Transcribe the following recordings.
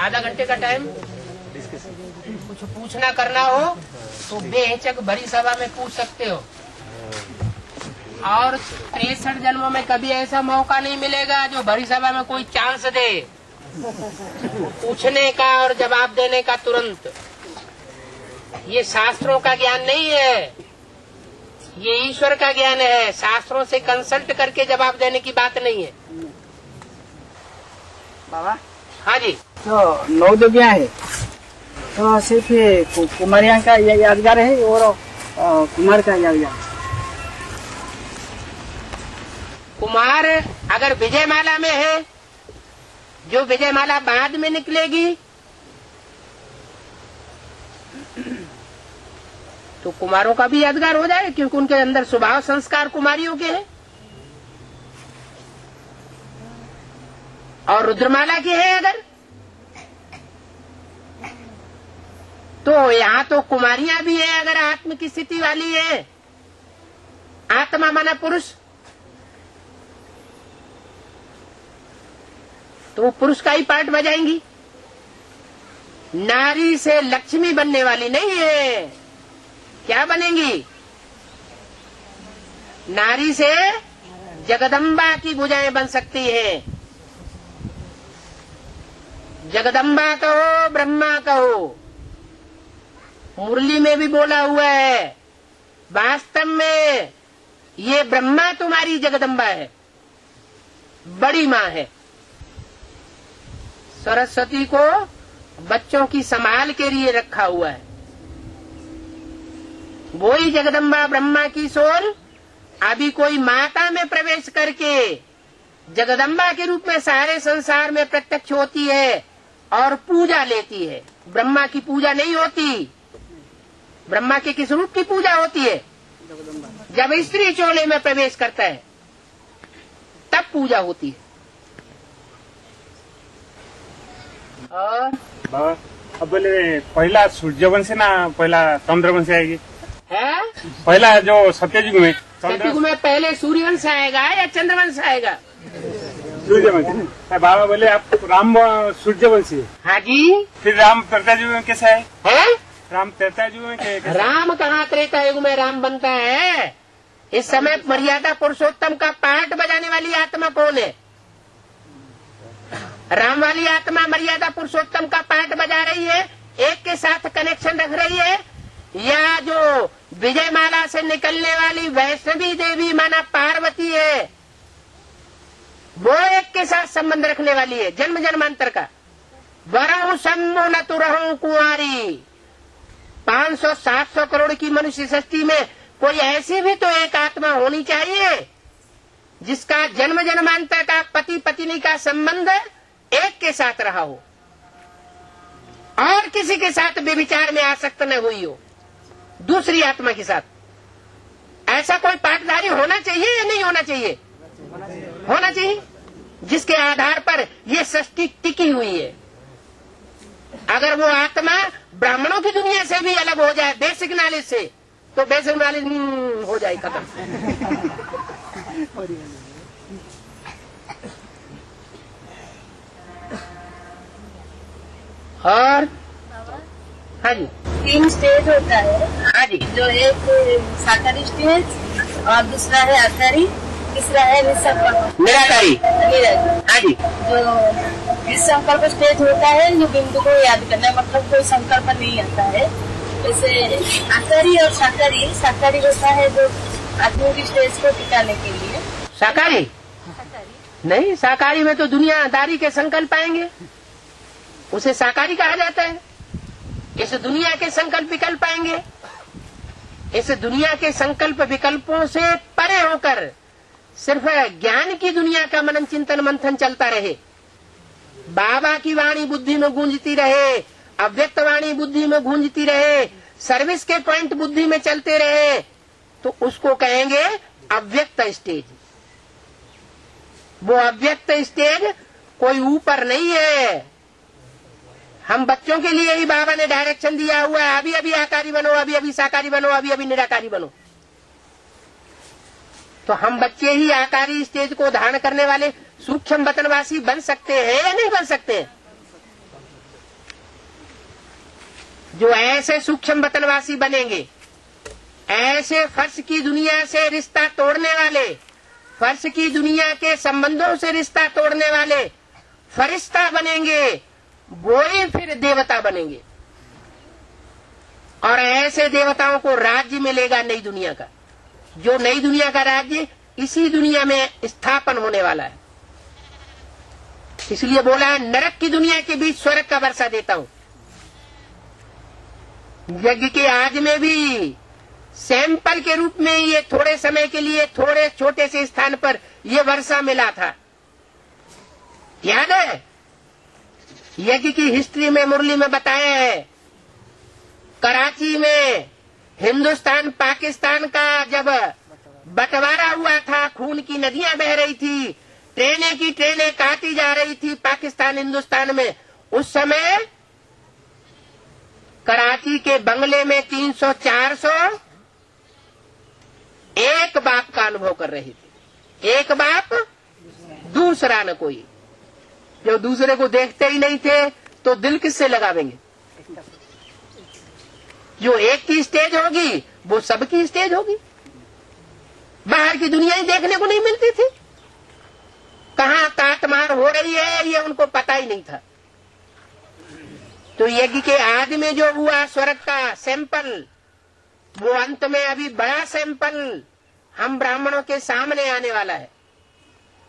आधा घंटे का टाइम, कुछ पूछना करना हो तो बेहिचक बड़ी सभा में पूछ सकते हो। और 63 जन्मों में कभी ऐसा मौका नहीं मिलेगा जो बड़ी सभा में कोई चांस दे पूछने का और जवाब देने का तुरंत। ये शास्त्रों का ज्ञान नहीं है, ये ईश्वर का ज्ञान है। शास्त्रों से कंसल्ट करके जवाब देने की बात नहीं है। बाबा, हाँ जी, तो 9 देवियाँ है तो सिर्फ ये कुमारियाँ का यादगार है और कुमार का यादगार। कुमार अगर विजयमाला में है, जो विजयमाला बाद में निकलेगी तो कुमारों का भी यादगार हो जाए, क्योंकि उनके अंदर स्वभाव संस्कार कुमारियों के हैं। और रुद्रमाला की है अगर, तो यहाँ तो कुमारियां भी है अगर आत्म की स्थिति वाली है। आत्मा माना पुरुष, तो वो पुरुष का ही पार्ट बजाएंगी। नारी से लक्ष्मी बनने वाली नहीं है, क्या बनेंगी? नारी से जगदम्बा की भुजाएं बन सकती हैं। जगदम्बा कहो, ब्रह्मा कहो, मुरली में भी बोला हुआ है। वास्तव में ये ब्रह्मा तुम्हारी जगदम्बा है, बड़ी माँ है। सरस्वती को बच्चों की संभाल के लिए रखा हुआ है। वही जगदम्बा ब्रह्मा की सोल अभी कोई माता में प्रवेश करके जगदम्बा के रूप में सारे संसार में प्रत्यक्ष होती है और पूजा लेती है। ब्रह्मा की पूजा नहीं होती। ब्रह्मा के किस रूप की पूजा होती है? जब स्त्री चोले में प्रवेश करता है तब पूजा होती है। और बाबा, अब बोले पहला सूर्यवंशी ना पहला चंद्रवंशी आएगी? है पहला जो सत्ययुग में सतयुग में पहले सूर्यवंश आएगा या चंद्रवंश आएगा? सूर्यवंशी। बाबा बोले आप राम सूर्यवंशी है। हाँ जी। फिर राम त्रेता युग में कैसा है? राम त्रेता युग में कैसा? राम कहाँ त्रेता युग में राम बनता है? इस समय मर्यादा पुरुषोत्तम का पाठ बजाने वाली आत्मा कौन है? राम वाली आत्मा मर्यादा पुरुषोत्तम का पाठ बजा रही है, एक के साथ कनेक्शन रख रही है, या जो विजयमाला से निकलने वाली वैष्णवी देवी माना पार्वती है वो एक के साथ संबंध रखने वाली है जन्म जन्मांतर का। वरहु सम्मो न तुरहु कुंवारी। 500-700 करोड़ की मनुष्य सृष्टि में कोई ऐसी भी तो एक आत्मा होनी चाहिए जिसका जन्म जन्मांतर का पति पत्नी का संबंध एक के साथ रहा हो और किसी के साथ व्यभिचार में आसक्त न हुई हो दूसरी आत्मा के साथ। ऐसा कोई पाठधारी होना चाहिए या नहीं होना चाहिए? होना चाहिए, जिसके आधार पर ये सृष्टि टिकी हुई है। अगर वो आत्मा ब्राह्मणों की दुनिया से भी अलग हो जाए बेसिक नॉलेज से, तो बेसिक नॉलेज हो जाए खत्म। और हाँ जी, 3 स्टेज होता है। हाँ जी, जो एक साकारी स्टेज और दूसरा है आकारी, तीसरा है निसंकल्प निराकारी। हाँ जी, जो निसंकल्प स्टेज होता है जो बिंदु को याद करना है, मतलब कोई संकल्प नहीं आता है। जैसे आकारी और साकारी, साकारी होता है जो आत्मा की स्टेज को टिकाने के लिए। साकारी नहीं, साकारी में तो दुनियादारी के संकल्प आएंगे, उसे साकारी कहा जाता है। इस दुनिया के संकल्प विकल्प आएंगे, इस दुनिया के संकल्प विकल्पों से परे होकर सिर्फ ज्ञान की दुनिया का मनन चिंतन मंथन चलता रहे, बाबा की वाणी बुद्धि में गूंजती रहे, अव्यक्त वाणी बुद्धि में गूंजती रहे, सर्विस के पॉइंट बुद्धि में चलते रहे, तो उसको कहेंगे अव्यक्त स्टेज। वो अव्यक्त स्टेज कोई ऊपर नहीं है। हम बच्चों के लिए ही बाबा ने डायरेक्शन दिया हुआ है, अभी अभी आकारी बनो, अभी अभी साकारी बनो, अभी अभी निराकारी बनो। तो हम बच्चे ही आकारी स्टेज को धारण करने वाले सूक्ष्म वतनवासी बन सकते हैं या नहीं बन सकते? जो ऐसे सूक्ष्म वतनवासी बनेंगे, ऐसे फर्श की दुनिया से रिश्ता तोड़ने वाले, फर्श की दुनिया के संबंधों से रिश्ता तोड़ने वाले फरिश्ता बनेंगे, वो ही फिर देवता बनेंगे। और ऐसे देवताओं को राज्य मिलेगा नई दुनिया का, जो नई दुनिया का राज्य इसी दुनिया में स्थापन होने वाला है। इसलिए बोला है, नरक की दुनिया के बीच स्वर्ग का वर्षा देता हूं। यज्ञ के आज में भी सैंपल के रूप में ये थोड़े समय के लिए थोड़े छोटे से स्थान पर ये वर्षा मिला था, याद है? यज्ञ की हिस्ट्री में मुरली में बताया है, कराची में हिंदुस्तान पाकिस्तान का जब बंटवारा हुआ था, खून की नदियां बह रही थी, ट्रेनें की ट्रेनें काटी जा रही थी पाकिस्तान हिंदुस्तान में, उस समय कराची के बंगले में 300-400 एक बाप का अनुभव कर रहे थे। एक बाप, दूसरा न कोई। जो दूसरे को देखते ही नहीं थे तो दिल किससे लगावेंगे? जो एक की स्टेज होगी वो सबकी स्टेज होगी। बाहर की दुनिया ही देखने को नहीं मिलती थी। कहां काटमार हो रही है ये उनको पता ही नहीं था। तो यज्ञ के आदि में जो हुआ स्वर्ग का सैंपल, वो अंत में अभी बड़ा सैंपल हम ब्राह्मणों के सामने आने वाला है।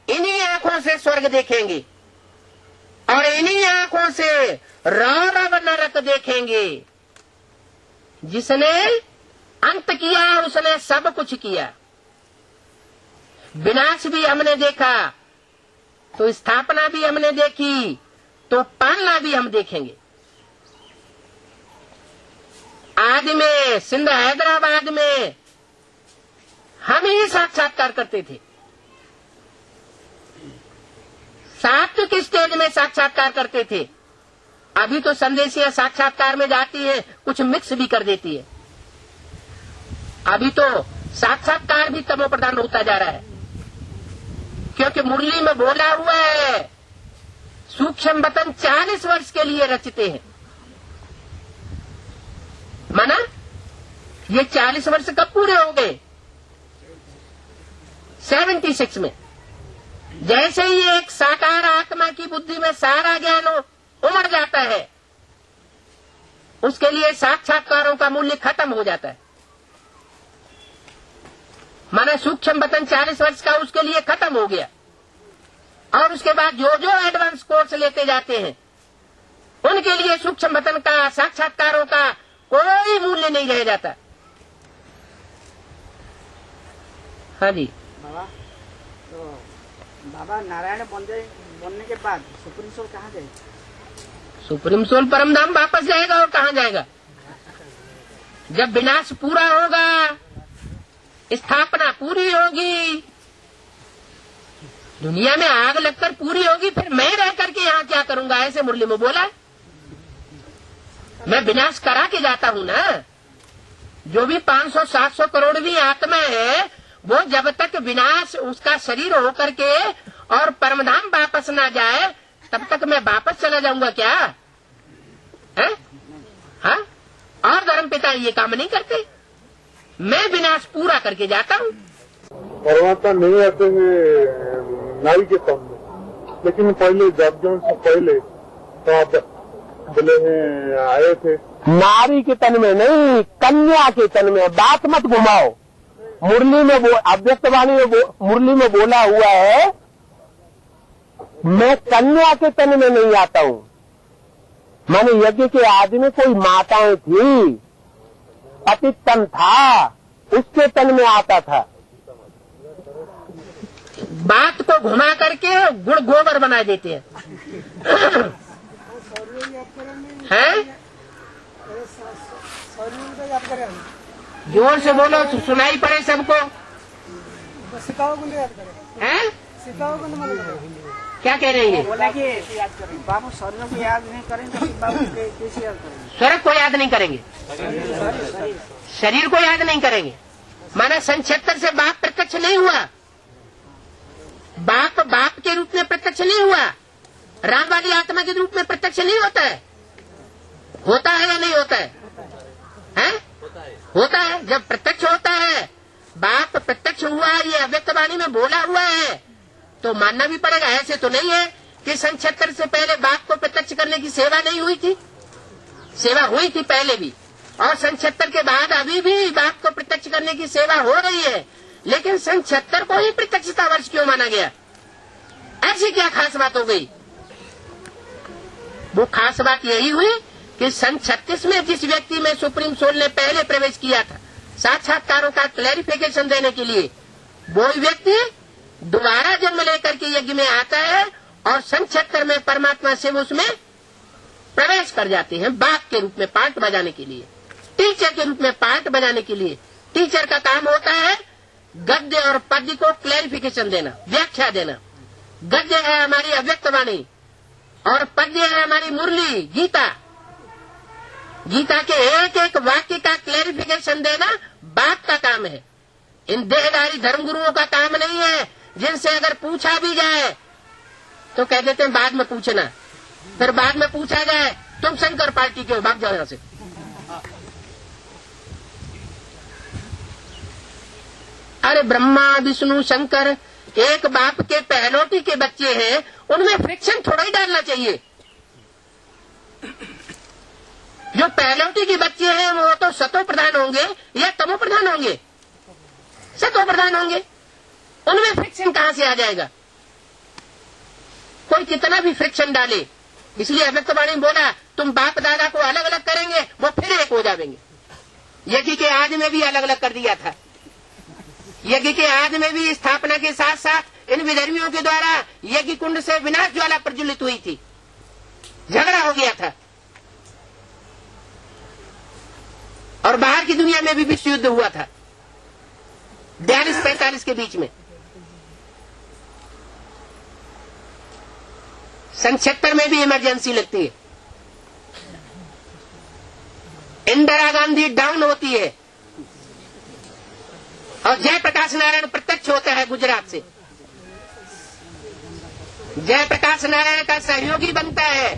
इन्हीं आंखों से स्वर्ग देखेंगे और इन्हीं आंखों से रौरव नरक देखेंगे। जिसने अंत किया उसने सब कुछ किया। विनाश भी हमने देखा तो स्थापना भी हमने देखी, तो पालना भी हम देखेंगे। आदि में सिंध हैदराबाद में हम ही साक्षात्कार करते थे। सात्विक स्टेज में साक्षात्कार करते थे। अभी तो संदेशिया साक्षात्कार में जाती है, कुछ मिक्स भी कर देती है। अभी तो साक्षात्कार भी तमो प्रधान होता जा रहा है, क्योंकि मुरली में बोला हुआ है सूक्ष्म वतन 40 वर्ष के लिए रचते हैं। माना ये 40 वर्ष कब पूरे हो गए? 76 में। जैसे ही एक साकार आत्मा की बुद्धि में सारा ज्ञान उमड़ जाता है, उसके लिए साक्षात्कारों का मूल्य खत्म हो जाता है। माना सूक्ष्म वतन 40 वर्ष का उसके लिए खत्म हो गया, और उसके बाद जो जो एडवांस कोर्स लेते जाते हैं उनके लिए सूक्ष्म वतन का साक्षात्कारों का कोई मूल्य नहीं रह जाता। हाँ जी बाबा, तो बाबा नारायण बनने के बाद सुप्रीम सोल कहाँ जाएगा? सुप्रीम सोल परमधाम वापस जाएगा। और कहाँ जाएगा? जब विनाश पूरा होगा, स्थापना पूरी होगी, दुनिया में आग लगकर पूरी होगी, फिर मैं रह करके यहाँ क्या करूंगा? ऐसे मुरली में बोला। मैं विनाश करा के जाता हूँ ना। जो भी 500-700 करोड़वीं आत्मा है, वो जब तक विनाश उसका शरीर होकर के और परमधाम वापस ना जाए, तब तक मैं वापस चला जाऊंगा क्या? है? हाँ? और धर्मपिता ये काम नहीं करते। मैं विनाश पूरा करके जाता हूँ। परमात्मा नहीं आते हैं नारी के तन में, लेकिन पहले जब से पहले तो आप बोले हैं आए थे। नारी के तन में नहीं, कन्या के तन में। बात मत घुमाओ। मुरली में अव्यक्तवाणी में मुरली में बोला हुआ है, मैं कन्या के तन में नहीं आता हूं। माने यज्ञ के आदि में कोई माताएं थी, पति तन था, उसके तन में आता था। बात को घुमा करके गुड़ गोबर बना देते हैं। हैं? जोर से बोलो तो सुनाई पड़े सबको। हैं? क्या कह रही है? बोला कि बाबू स्वर्ग को याद नहीं करेंगे तो बाबू कैसे याद करेंगे? स्वर्ग को याद नहीं करेंगे, शरीर को याद नहीं करेंगे। माना 76 से बाप प्रत्यक्ष नहीं हुआ। बाप बाप के रूप में प्रत्यक्ष नहीं हुआ। राम वाली आत्मा के रूप में प्रत्यक्ष नहीं होता है। होता है या नहीं होता है? हैं? होता है। जब प्रत्यक्ष होता है, बाप प्रत्यक्ष हुआ है, ये अव्यक्त वाणी में बोला हुआ है, तो मानना भी पड़ेगा। ऐसे तो नहीं है कि सन 76 से पहले बाप को प्रत्यक्ष करने की सेवा नहीं हुई थी। सेवा हुई थी पहले भी, और सन 76 के बाद अभी भी बाप को प्रत्यक्ष करने की सेवा हो रही है। लेकिन सन 76 को ही प्रत्यक्षता वर्ष क्यों माना गया? ऐसी क्या खास बात हो गई? वो खास बात यही हुई कि सन 36 में जिस व्यक्ति में सुप्रीम सोल ने पहले प्रवेश किया था साक्षात्कारों का क्लैरिफिकेशन देने के लिए, वो व्यक्ति दोबारा जन्म लेकर के यज्ञ में आता है और सन 76 में परमात्मा से उसमें प्रवेश कर जाते हैं बाप के रूप में पार्ट बजाने के लिए, टीचर के रूप में पार्ट बजाने के लिए। टीचर का काम होता है गद्य और पद्य को क्लैरिफिकेशन देना, व्याख्या देना। गद्य है हमारी अव्यक्त वाणी और पद्य है हमारी मुरली गीता। गीता के एक एक वाक्य का क्लैरिफिकेशन देना बाप का काम है। इन देहधारी धर्मगुरुओं का काम नहीं है, जिनसे अगर पूछा भी जाए तो कह देते हैं बाद में पूछना। फिर बाद में पूछा जाए तुम शंकर पार्टी के हो, भाग जाओ यहां से। अरे ब्रह्मा विष्णु शंकर एक बाप के पहलौटी के बच्चे हैं, उनमें फ्रिक्शन थोड़ा ही डालना चाहिए। जो पहलौटी के बच्चे हैं वो तो सतो प्रधान होंगे या तमो प्रधान होंगे? सतो प्रधान होंगे। उनमें फ्रिक्शन कहां से आ जाएगा? कोई कितना भी फ्रिक्शन डाले। इसलिए अव्यक्त वाणी बोला तुम बाप दादा को अलग अलग करेंगे, वो फिर एक हो जाएंगे। यज्ञ के आदि में भी अलग अलग कर दिया था। यज्ञ के आदि में भी स्थापना के साथ साथ इन विधर्मियों के द्वारा यज्ञ कुंड से विनाश ज्वाला प्रज्वलित हुई थी, झगड़ा हो गया था। और बाहर की दुनिया में भी विश्व युद्ध हुआ था 42-45 के बीच में। सन 76 में भी इमरजेंसी लगती है। इंदिरा गांधी डाउन होती है और जयप्रकाश नारायण प्रत्यक्ष होता है गुजरात से। जयप्रकाश नारायण का सहयोगी बनता है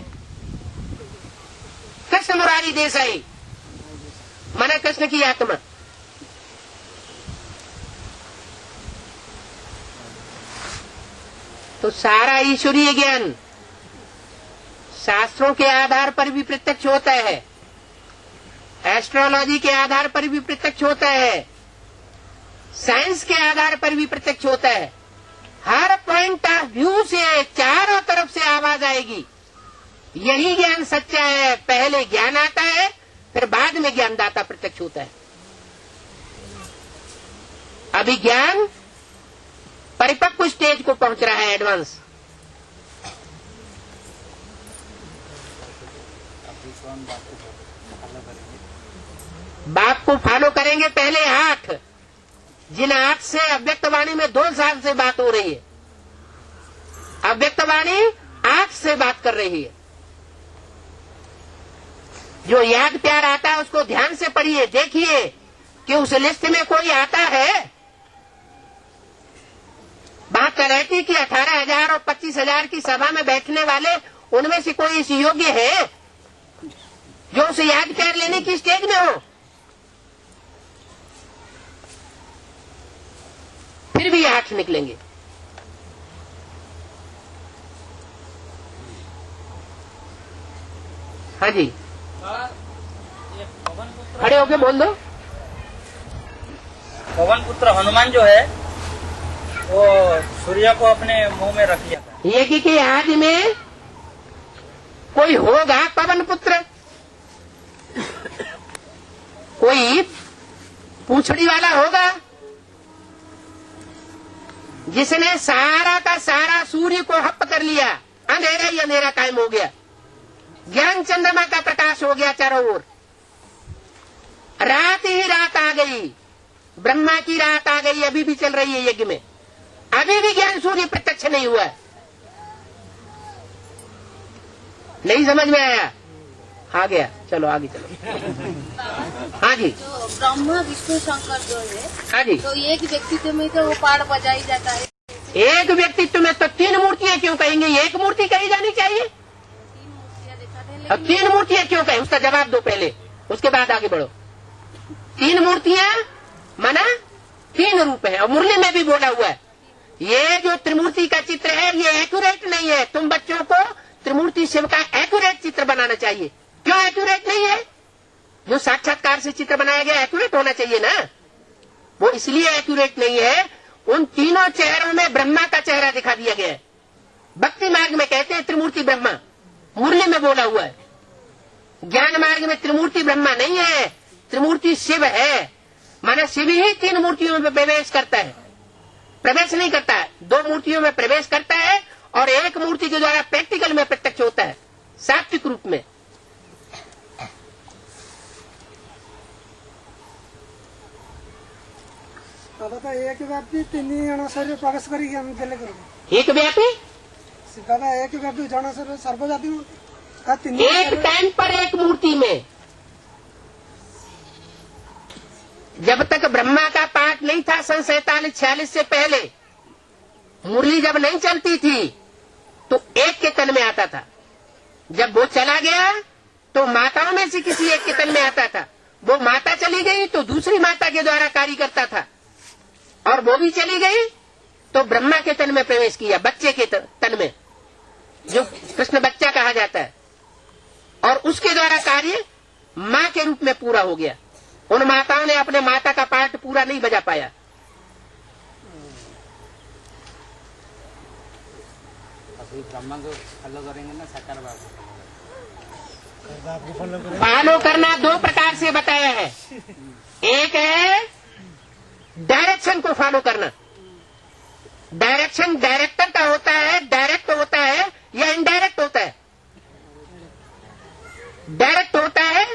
कृष्ण मुरारी देसाई, माने कृष्ण की आत्मा। तो सारा ईश्वरीय ज्ञान शास्त्रों के आधार पर भी प्रत्यक्ष होता है, एस्ट्रोलॉजी के आधार पर भी प्रत्यक्ष होता है, साइंस के आधार पर भी प्रत्यक्ष होता है। हर पॉइंट ऑफ व्यू से चारों तरफ से आवाज आएगी, यही ज्ञान सच्चा है। पहले ज्ञान आता है, फिर बाद में ज्ञानदाता प्रत्यक्ष होता है। अभी ज्ञान परिपक्व स्टेज को पहुंच रहा है, एडवांस। बाप को फॉलो करेंगे पहले आंख, जिन आंख से अव्यक्त वाणी में 2 साल से बात हो रही है। अव्यक्त वाणी आंख से बात कर रही है। जो याद प्यार आता है उसको ध्यान से पढ़िए, देखिए कि उस लिस्ट में कोई आता है। बात कर रही थी कि 18,000 और 25,000 की सभा में बैठने वाले उनमें से कोई इस योग्य है जो उसे याद प्यार लेने की स्टेज में हो। फिर भी 8 निकलेंगे। हाँ जी, खड़े होके बोल दो। पवन पुत्र हनुमान जो है वो सूर्य को अपने मुंह में रख लिया था। यज्ञ के आदि में कोई होगा पवन पुत्र, कोई पूछड़ी वाला होगा जिसने सारा का सारा सूर्य को हप कर लिया। अंधेरा ही अंधेरा कायम हो गया, ज्ञान चंद्रमा का प्रकाश हो गया चारों ओर। रात ही रात आ गई, ब्रह्मा की रात आ गई, अभी भी चल रही है यज्ञ में। अभी भी ज्ञान सूर्य प्रत्यक्ष नहीं हुआ। नहीं समझ में आया? आ गया, चलो आगे चलो। हाँ जी, तो ब्रह्मा विष्णु शंकर जो है, हाँ जी, तो एक व्यक्तित्व में तो वो पाठ बजाई जाता है। एक व्यक्तित्व में तो 3 मूर्तियां क्यों कहेंगे? एक मूर्ति कही जानी चाहिए। 3 मूर्तियां देखा थे, अब 3 मूर्तियां क्यों कहे, उसका जवाब दो पहले, उसके बाद आगे बढ़ो। 3 मूर्तियां माना 3 रूप है। और मुरली में भी बोला हुआ है, ये जो त्रिमूर्ति का चित्र है ये एक्यूरेट नहीं है। तुम बच्चों को त्रिमूर्ति शिव का एक्यूरेट चित्र बनाना चाहिए। क्यों एक्यूरेट नहीं है? जो साक्षात्कार से चित्र बनाया गया एक्यूरेट होना चाहिए ना, वो इसलिए एक्यूरेट नहीं है, उन तीनों चेहरों में ब्रह्मा का चेहरा दिखा दिया गया है। भक्ति मार्ग में कहते हैं त्रिमूर्ति ब्रह्मा, मुरली में बोला हुआ है। ज्ञान मार्ग में त्रिमूर्ति ब्रह्मा नहीं है, त्रिमूर्ति शिव है। माना शिव ही 3 मूर्तियों में प्रवेश करता है, प्रवेश नहीं करता है, 2 मूर्तियों में प्रवेश करता है और एक मूर्ति के द्वारा प्रैक्टिकल में प्रत्यक्ष होता है, सात्विक रूप में। दादा एक व्यापी 3 जन शरीर प्रवेश करिक हम देले करू। एक व्यापी दादा एक व्यापी जन शरीर सर्वजाति एक टाइम पर एक मूर्ति में। जब तक ब्रह्मा का पाठ नहीं था सन 47-46 से पहले, मुरली जब नहीं चलती थी तो एक के तन में आता था। जब वो चला गया तो माताओं में से किसी एक के तन में आता था। वो माता चली गई तो दूसरी माता के द्वारा कार्य करता था, और वो भी चली गई तो ब्रह्मा के तन में प्रवेश किया, बच्चे के तन में, जो कृष्ण बच्चा कहा जाता है, और उसके द्वारा कार्य माँ के रूप में पूरा हो गया। उन माताओं ने अपने माता का पार्ट पूरा नहीं बजा पाया। अभी ब्रह्मा को फॉलो करेंगे ना साकार बाबू फॉलो करना 2 प्रकार से बताया है। एक है डायरेक्शन को फॉलो करना। डायरेक्शन डायरेक्टर का होता है, डायरेक्ट होता है या इनडायरेक्ट होता है। डायरेक्ट होता है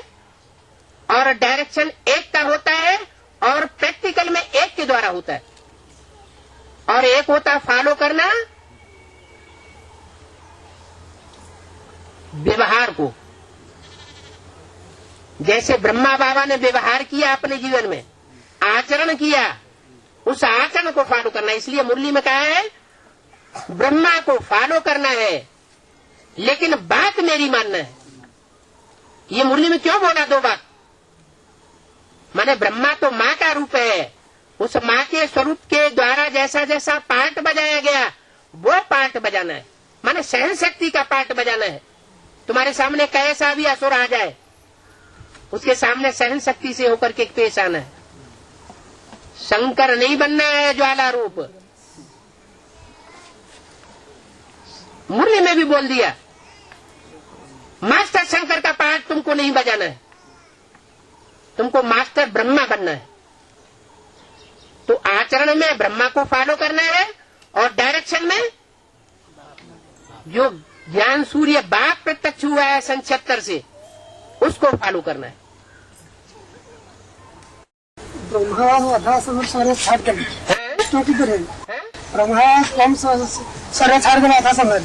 और डायरेक्शन एक का होता है और प्रैक्टिकल में एक के द्वारा होता है। और एक होता है फॉलो करना व्यवहार को। जैसे ब्रह्मा बाबा ने व्यवहार किया अपने जीवन में, आचरण किया, उस आचरण को फॉलो करना। इसलिए मुरली में कहा है ब्रह्मा को फॉलो करना है लेकिन बात मेरी मानना है। ये मुरली में क्यों बोला 2 बात? माने ब्रह्मा तो माँ का रूप है, उस माँ के स्वरूप के द्वारा जैसा जैसा पार्ट बजाया गया वो पार्ट बजाना है। माने सहन शक्ति का पार्ट बजाना है। तुम्हारे सामने कैसा भी असुर आ जाए, उसके सामने सहन शक्ति से होकर के पेश आना है। शंकर नहीं बनना है ज्वाला रूप। मुरली में भी बोल दिया मास्टर शंकर का पार्ट तुमको नहीं बजाना है, तुमको मास्टर ब्रह्मा बनना है। तो आचरण में ब्रह्मा को फॉलो करना है और डायरेक्शन में जो ज्ञान सूर्य बाप प्रत्यक्ष हुआ है सन 76 से, उसको फॉलो करना है। ब्रह्मा आधा समय छाड़ कर तो किधर है? ब्रह्मा कम सारे छाड़ कर आधा समय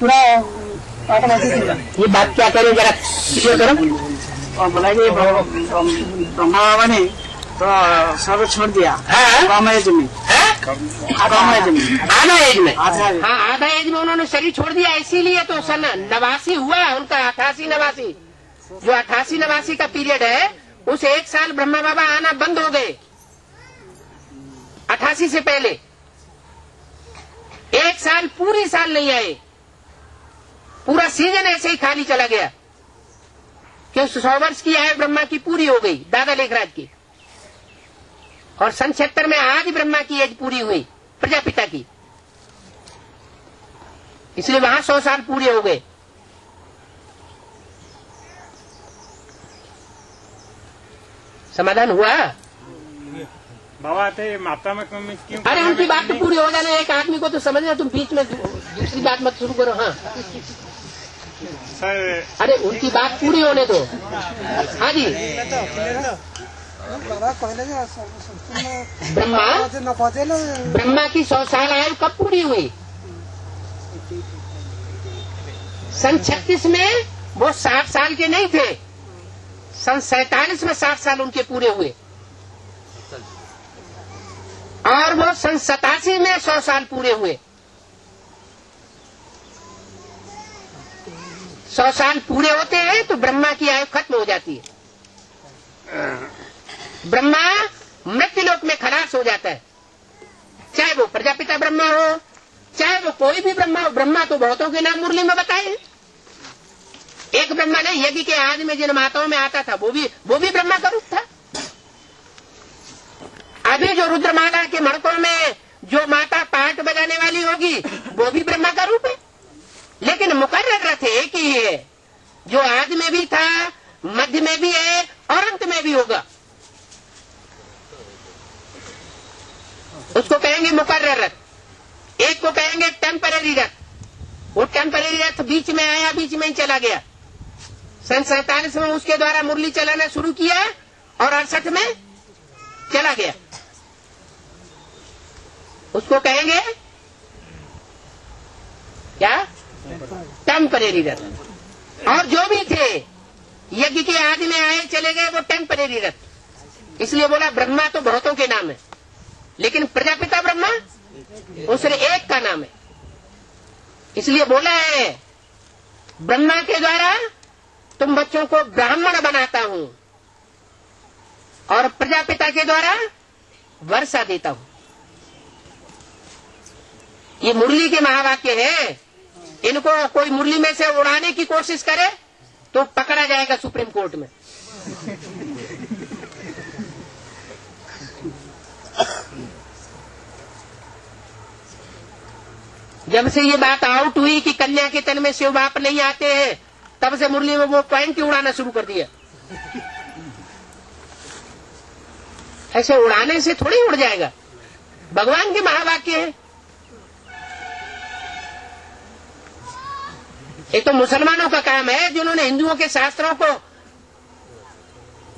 पूरा ये बात क्या करें जरा क्लियर करो। और बोला कि ब्रह्मा बाबा ने तो सब छोड़ दिया। कम एज में, कम एज में, आधा एज में, आधा हाँ आधा एज में उन्होंने शरीर छोड़ दिया। इसीलिए तो सन 89 हुआ उनका, 88-89। जो 88-89 का पीरियड है, उस 1 साल ब्रह्मा बाबा आना बंद हो गए। 88 से पहले 1 साल पूरी साल नहीं आए। पूरा सीजन ऐसे ही खाली चला गया कि 100 वर्ष की आयु ब्रह्मा की पूरी हो गई, दादा लेखराज की। और सन 76 में आज ब्रह्मा की एज पूरी हुई प्रजापिता की, इसलिए वहां 100 साल पूरे हो गए। समाधान हुआ? बाबा थे माता में क्यों? अरे उनकी बात तो पूरी हो जाना, एक आदमी को तो समझना, तुम बीच में दूसरी बात मत शुरू करो। हाँ सर, अरे उनकी बात पूरी होने दो। हाँ जी, ब्रह्मा की 100 साल आयु कब पूरी हुई? सन 36 में वो 60 साल के नहीं थे, सन 47 में 60 साल उनके पूरे हुए, और वो सन 87 में 100 साल पूरे हुए। 100 साल पूरे होते हैं तो ब्रह्मा की आयु खत्म हो जाती है। ब्रह्मा मृत्युलोक में खलास हो जाता है, चाहे वो प्रजापिता ब्रह्मा हो, चाहे वो कोई भी ब्रह्मा हो। ब्रह्मा तो बहुतों के नाम मुरली में बताए। एक ब्रह्मा नहीं, यज्ञ के आदि में जिन माताओं में आता था वो भी ब्रह्मा का रूप था। अभी जो रुद्रमाला के मणकों में जो माता पाठ बजाने वाली होगी वो भी ब्रह्मा का रूप है। लेकिन मुकर्रर रथ एक ही है, जो आदि में भी था, मध्य में भी है और अंत में भी होगा। उसको कहेंगे मुकर्रर रथ। एक को कहेंगे टेम्पररी रथ। वो टेम्पररी रथ बीच में आया, बीच में ही चला गया। सन 47 में उसके द्वारा मुरली चलाना शुरू किया और 68 में चला गया। उसको कहेंगे क्या? टेम्परेरी रथ। और जो भी थे यज्ञ के आदि में आए चले गए, वो टेम्परेरी रथ। इसलिए बोला ब्रह्मा तो बहुतों के नाम है, लेकिन प्रजापिता ब्रह्मा उस एक का नाम है। इसलिए बोला है ब्रह्मा के द्वारा तुम बच्चों को ब्राह्मण बनाता हूं और प्रजापिता के द्वारा वर्षा देता हूं। ये मुरली के महावाक्य है। इनको कोई मुरली में से उड़ाने की कोशिश करे तो पकड़ा जाएगा सुप्रीम कोर्ट में। जब से ये बात आउट हुई कि कन्या के तन में शिव बाप नहीं आते हैं, तब से मुरली में वो पॉइंट उड़ाना शुरू कर दिया। ऐसे उड़ाने से थोड़ी उड़ जाएगा, भगवान के महावाक्य है। एक तो मुसलमानों का काम है जिन्होंने हिंदुओं के शास्त्रों को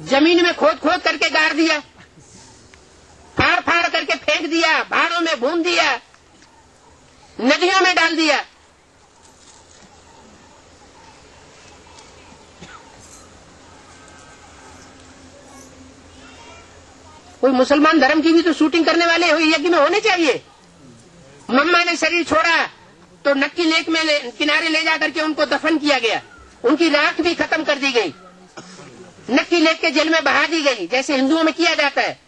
जमीन में खोद खोद करके गाड़ दिया, फाड़ फाड़ करके फेंक दिया, भाड़ों में भून दिया, नदियों में डाल दिया। कोई मुसलमान धर्म की भी तो शूटिंग करने वाले यज्ञ में होने चाहिए। मम्मा ने शरीर छोड़ा तो नक्की लेक में किनारे ले जाकर के उनको दफन किया गया, उनकी राख भी खत्म कर दी गई, नक्की लेक के जल में बहा दी गई, जैसे हिंदुओं में किया जाता है।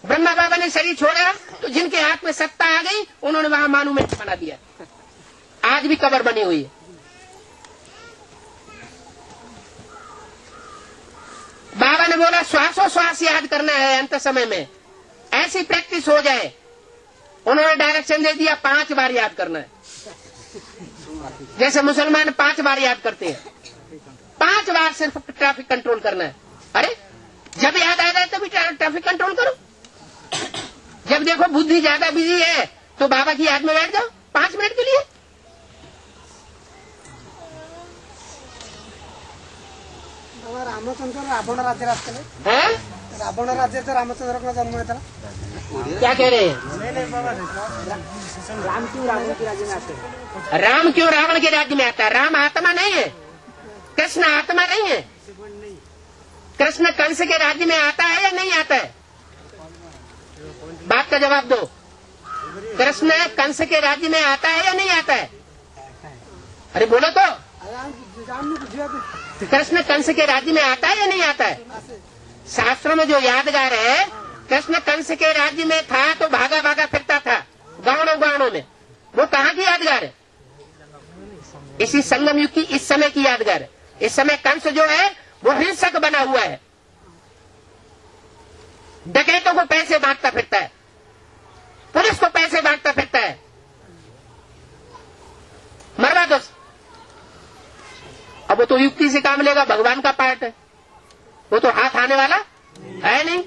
ब्रह्मा बाबा ने शरीर छोड़ा तो जिनके हाथ में सत्ता आ गई उन्होंने वहां मॉन्यूमेंट बना दिया। आज भी कब्र बनी हुई है। बाबा ने बोला श्वासोश्वास याद करना है अंत समय में, ऐसी प्रैक्टिस हो जाए। उन्होंने डायरेक्शन दे दिया 5 बार याद करना है। जैसे मुसलमान 5 बार याद करते हैं, 5 बार सिर्फ ट्रैफिक कंट्रोल करना है। अरे जब याद आ जाए तभी ट्रैफिक कंट्रोल करो। जब देखो बुद्धि ज्यादा बिजी है तो बाबा की याद में बैठ जाओ 5 मिनट के लिए। रामचंद्र रावण राज्य रावण राज्य रामचंद्र का जन्म है। क्या कह रहे हैं? राम क्यों रावण के राज्य में आते हैं? राम क्यों रावण के राज्य में आता है? राम आत्मा नहीं है, कृष्ण आत्मा नहीं है। कृष्ण कंस के राज्य में आता है या नहीं आता है? बात का जवाब दो। कृष्ण कंस के राज्य में आता है या नहीं आता है? अरे बोलो तो। कृष्ण कंस के राज्य में आता है या नहीं आता है? शास्त्रों में जो यादगार है, कृष्ण कंस के राज्य में था तो भागा भागा फिरता था गांवों गांवों में। वो कहाँ की यादगार है? इसी संगम युग की, इस समय की यादगार है। इस समय कंस जो है वो हिंसक बना हुआ है, डकैतों को पैसे बांटता फिरता है, पुलिस को पैसे बांटता फिरता है। मरवा दो। अब वो तो युक्ति से काम लेगा, भगवान का पार्ट है, वो तो हाथ आने वाला है नहीं।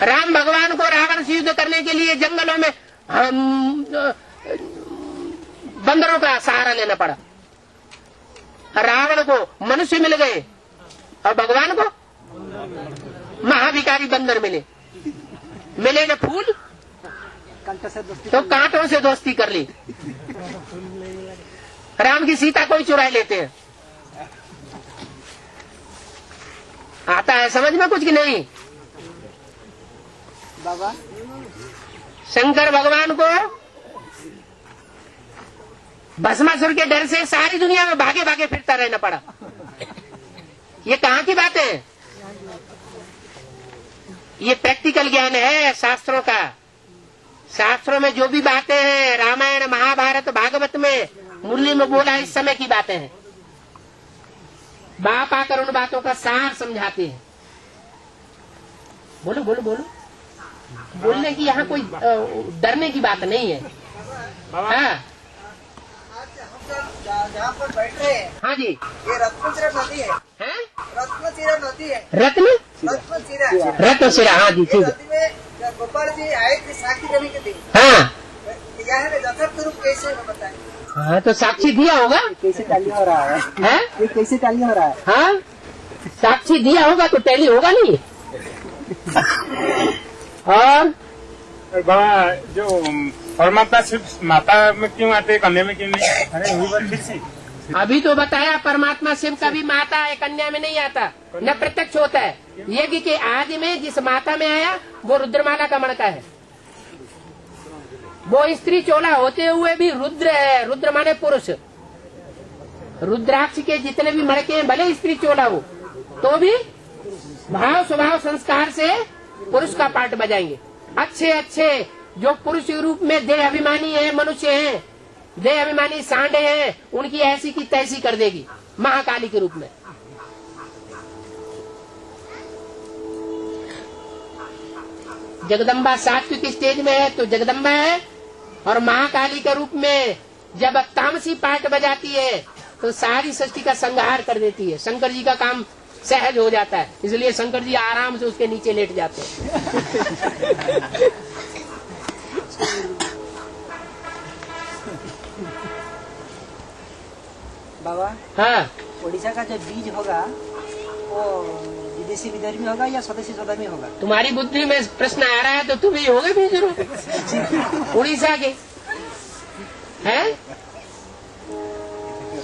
राम भगवान को रावण से युद्ध करने के लिए जंगलों में बंदरों का सहारा लेना पड़ा। रावण को मनुष्य मिल गए और भगवान को महाभिकारी बंदर मिले। मिले न फूल तो कांटों से दोस्ती कर ली। राम की सीता कोई चुरा लेते हैं। आता है समझ में कुछ कि नहीं? बाबा शंकर भगवान को भस्मासुर के डर से सारी दुनिया में भागे भागे फिरता रहना पड़ा। ये कहाँ की बातें हैं? ये प्रैक्टिकल ज्ञान है शास्त्रों का। शास्त्रों में जो भी बातें हैं, रामायण महाभारत भागवत में मुरली में बोला, इस समय की बातें हैं। बाप आकर उन बातों का सार समझाते हैं। बोलो बोलो बोलो। बोलने की यहाँ कोई डरने की बात नहीं है। हाँ जहाँ पर बैठ रहे हैं, हाँ जी, ये रत्नचिरा नदी है। हैं? रत्नचिरा नदी है। रत्नशिरा, हाँ जी, ये ठीक है। नदी में गोपाल जी आए थे साक्षी देने के लिए। हाँ यहाँ यथार्थ रूप कैसे है बताएं। हाँ, तो साक्षी दिया होगा। कैसे टैली हो रहा है? हैं? ये कैसे टैली हो रहा है? हाँ, साक्षी दिया होगा तो टैली होगा नहीं। और बाबा जो परमात्मा सिर्फ माता में क्यों आते, कन्या में क्यों नहीं? अरे वही बात फिर से। अभी तो बताया, परमात्मा शिव का भी माता है, कन्या में नहीं आता, न प्रत्यक्ष होता है। यज्ञ के आदि में जिस माता में आया वो रुद्रमाला का मणका है। वो स्त्री चोला होते हुए भी रुद्र है। रुद्र माने पुरुष। रुद्राक्ष के जितने भी मणके हैं, भले स्त्री चोला हो तो भी भाव स्वभाव संस्कार से पुरुष का पार्ट बजाएंगे। अच्छे अच्छे जो पुरुष रूप में देह अभिमानी है, मनुष्य हैं, देह अभिमानी सांडे हैं, उनकी ऐसी की तैसी कर देगी महाकाली के रूप में। जगदम्बा सात्विक स्टेज में है तो जगदम्बा है, और महाकाली के रूप में जब तामसी पाठ बजाती है तो सारी सृष्टि का संहार कर देती है। शंकर जी का काम सहज हो जाता है, इसलिए शंकर जी आराम से उसके नीचे लेट जाते हैं। बाबा, हाँ, उड़ीसा का जो बीज होगा वो विदेशी विधर्मी होगा या स्वदेशी स्वधर्मी होगा? तुम्हारी बुद्धि में प्रश्न आ रहा है तो तुम ही होगे भी जरूर। उड़ीसा के हैं,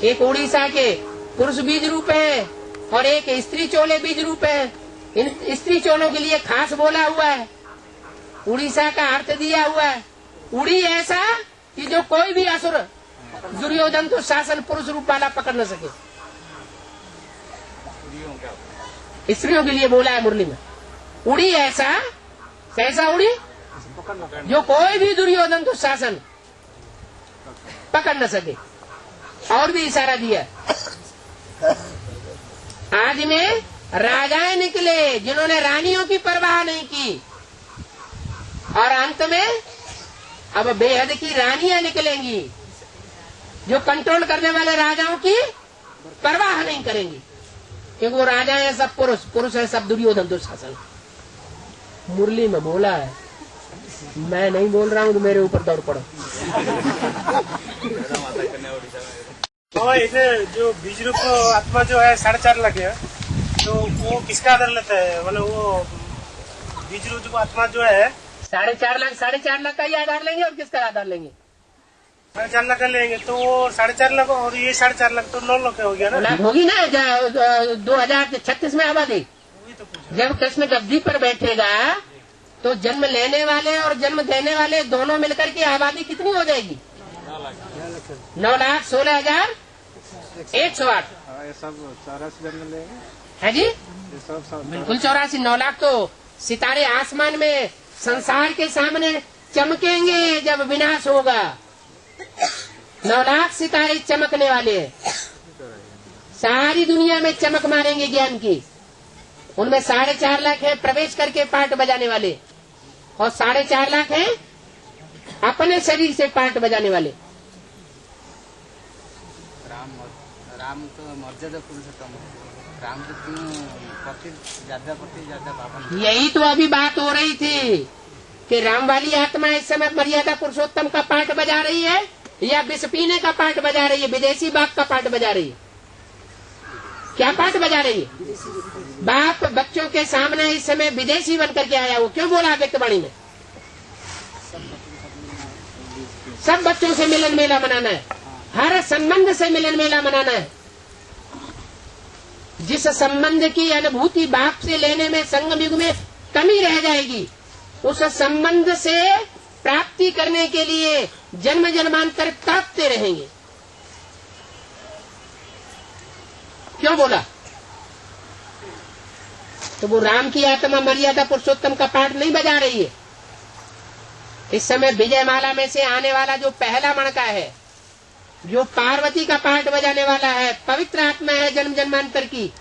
एक उड़ीसा के पुरुष बीज रूप है और एक स्त्री चोले बीज रूप है। इन स्त्री चोलों के लिए खास बोला हुआ है, उड़ीसा का अर्थ दिया हुआ है। उड़ी ऐसा कि जो कोई भी असुर दुर्योधन तो शासन पुरुष रूप वाला पकड़ न सके। स्त्रियों के लिए बोला है मुरली में। उड़ी ऐसा, कैसा उड़ी? जो कोई भी दुर्योधन तो शासन पकड़ न सके। और भी इशारा दिया, आज में राजाएं निकले जिन्होंने रानियों की परवाह नहीं की, और अंत में अब बेहद की रानियां निकलेंगी जो कंट्रोल करने वाले राजाओं की परवाह नहीं करेंगी, क्योंकि वो राजा है सब पुरुष, पुरुष है सब दुर्योधन दुशासन। मुरली में बोला है, मैं नहीं बोल रहा हूँ तो मेरे ऊपर दौड़ पड़ो। तो इसे जो बीज रूप आत्मा जो है 4.5 लाख है, तो वो किसका आधार लेता है? मतलब वो बीज रूप जो आत्मा जो है 4.5 लाख का ही आधार लेंगे, और किसका आधार लेंगे? 4.5 लाख का लेंगे तो वो 4.5 लाख, और ये 4.5 लाख तो 9 लाख हो गया ना। लाख होगी ना 2036 में आबादी। जब कृष्ण गद्दी पर बैठेगा तो जन्म लेने वाले और जन्म देने वाले दोनों मिलकर के आबादी कितनी हो जाएगी? 9,16,108। ये सब 84 जन्म लेंगे है जी, ये सब बिल्कुल 84। 9 लाख तो सितारे आसमान में संसार के सामने चमकेंगे जब विनाश होगा। 9 लाख सितारे चमकने वाले हैं, सारी दुनिया में चमक मारेंगे ज्ञान की। उनमें 4.5 लाख है प्रवेश करके पार्ट बजाने वाले, और 4.5 लाख है अपने शरीर से पार्ट बजाने वाले। राम तो मर्यादा पुरुषोत्तम, राम तो क्यों ज्यादा पावन। यही तो अभी बात हो रही थी कि राम वाली आत्मा इस समय मर्यादा पुरुषोत्तम का पार्ट बजा रही है या विष पीने का पार्ट बजा रही है, विदेशी बाप का पार्ट बजा रही है। क्या पार्ट बजा रही है? बाप बच्चों के सामने इस समय विदेशी बन करके आया। वो क्यों बोला व्यक्तवाणी में? सब बच्चों से मिलन मेला मनाना है, हर संबंध से मिलन मेला मनाना है। जिस संबंध की अनुभूति बाप से लेने में संगम युग में कमी रह जाएगी, उस संबंध से प्राप्ति करने के लिए जन्म जन्मांतर तड़पते रहेंगे। क्यों बोला? तो वो राम की आत्मा मर्यादा पुरुषोत्तम का पाठ नहीं बजा रही है। इस समय विजयमाला में से आने वाला जो पहला मणका है, जो पार्वती का पाठ बजाने वाला है, पवित्र आत्मा है जन्म जन्मांतर की,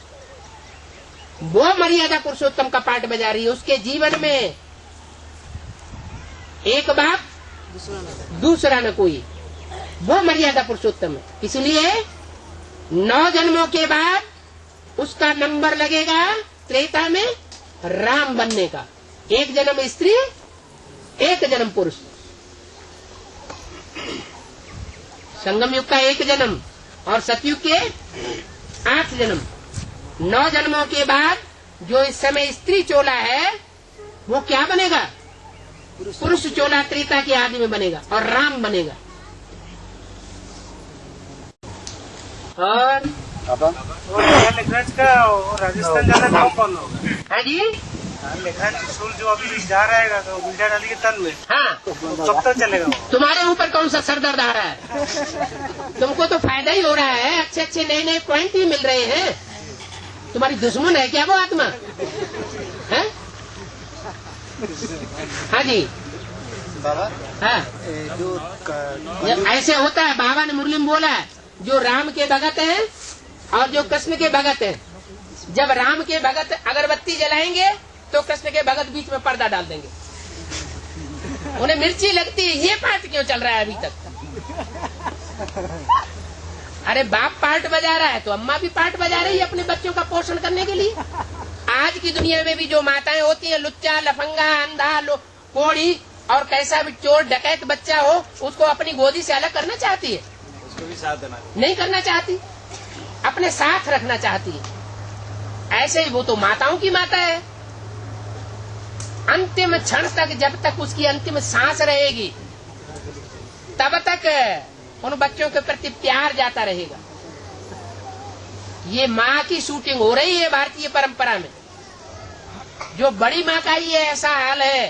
वो मर्यादा पुरुषोत्तम का पाठ बजा रही है। उसके जीवन में एक बाप दूसरा न कोई, वो मर्यादा पुरुषोत्तम है। इसलिए 9 जन्मों के बाद उसका नंबर लगेगा त्रेता में राम बनने का। 1 जन्म स्त्री, 1 जन्म पुरुष। संगम युग का 1 जन्म और सतयुग के 8 जन्म। 9 जन्मों के बाद जो इस समय स्त्री चोला है वो क्या बनेगा? पुरुष चोला त्रेता के आदि में बनेगा और राम बनेगा। और लेखराज का और राजस्थान जाना गाँव कौन होगा? हाँ जी, लेखराज सूर जो अभी जा रहेगा तो गुलजार डाली के तन में, हाँ, कब तक चलेगा वो? तुम्हारे ऊपर कौन सा सर दर्द आ रहा है? तुमको तो फायदा ही हो रहा है, अच्छे अच्छे नए नए पॉइंट ही मिल रहे हैं। तुम्हारी दुश्मन है क्या वो आत्मा है? हाँ जी, हाँ, जो ऐसे होता है। बाबा ने मुरली में बोला है, जो राम के भगत हैं और जो कृष्ण के भगत हैं, जब राम के भगत अगरबत्ती जलाएंगे तो कृष्ण के भगत बीच में पर्दा डाल देंगे। उन्हें मिर्ची लगती है, ये पाठ क्यों चल रहा है अभी तक? अरे बाप पाठ बजा रहा है तो अम्मा भी पाठ बजा रही है अपने बच्चों का पोषण करने के लिए। आज की दुनिया में भी जो माताएं होती हैं, लुच्चा, लफंगा, अंधा, कोढ़ी और कैसा भी चोर डकैत बच्चा हो, उसको अपनी गोदी से अलग करना चाहती है, उसको भी साथ देना नहीं करना चाहती, अपने साथ रखना चाहती है। ऐसे ही वो तो माताओं की माता है। अंतिम क्षण तक, जब तक उसकी अंतिम सांस रहेगी, तब तक उन बच्चों के प्रति प्यार जाता रहेगा। ये माँ की शूटिंग हो रही है भारतीय परंपरा में। जो बड़ी माँ का ही ऐसा हाल है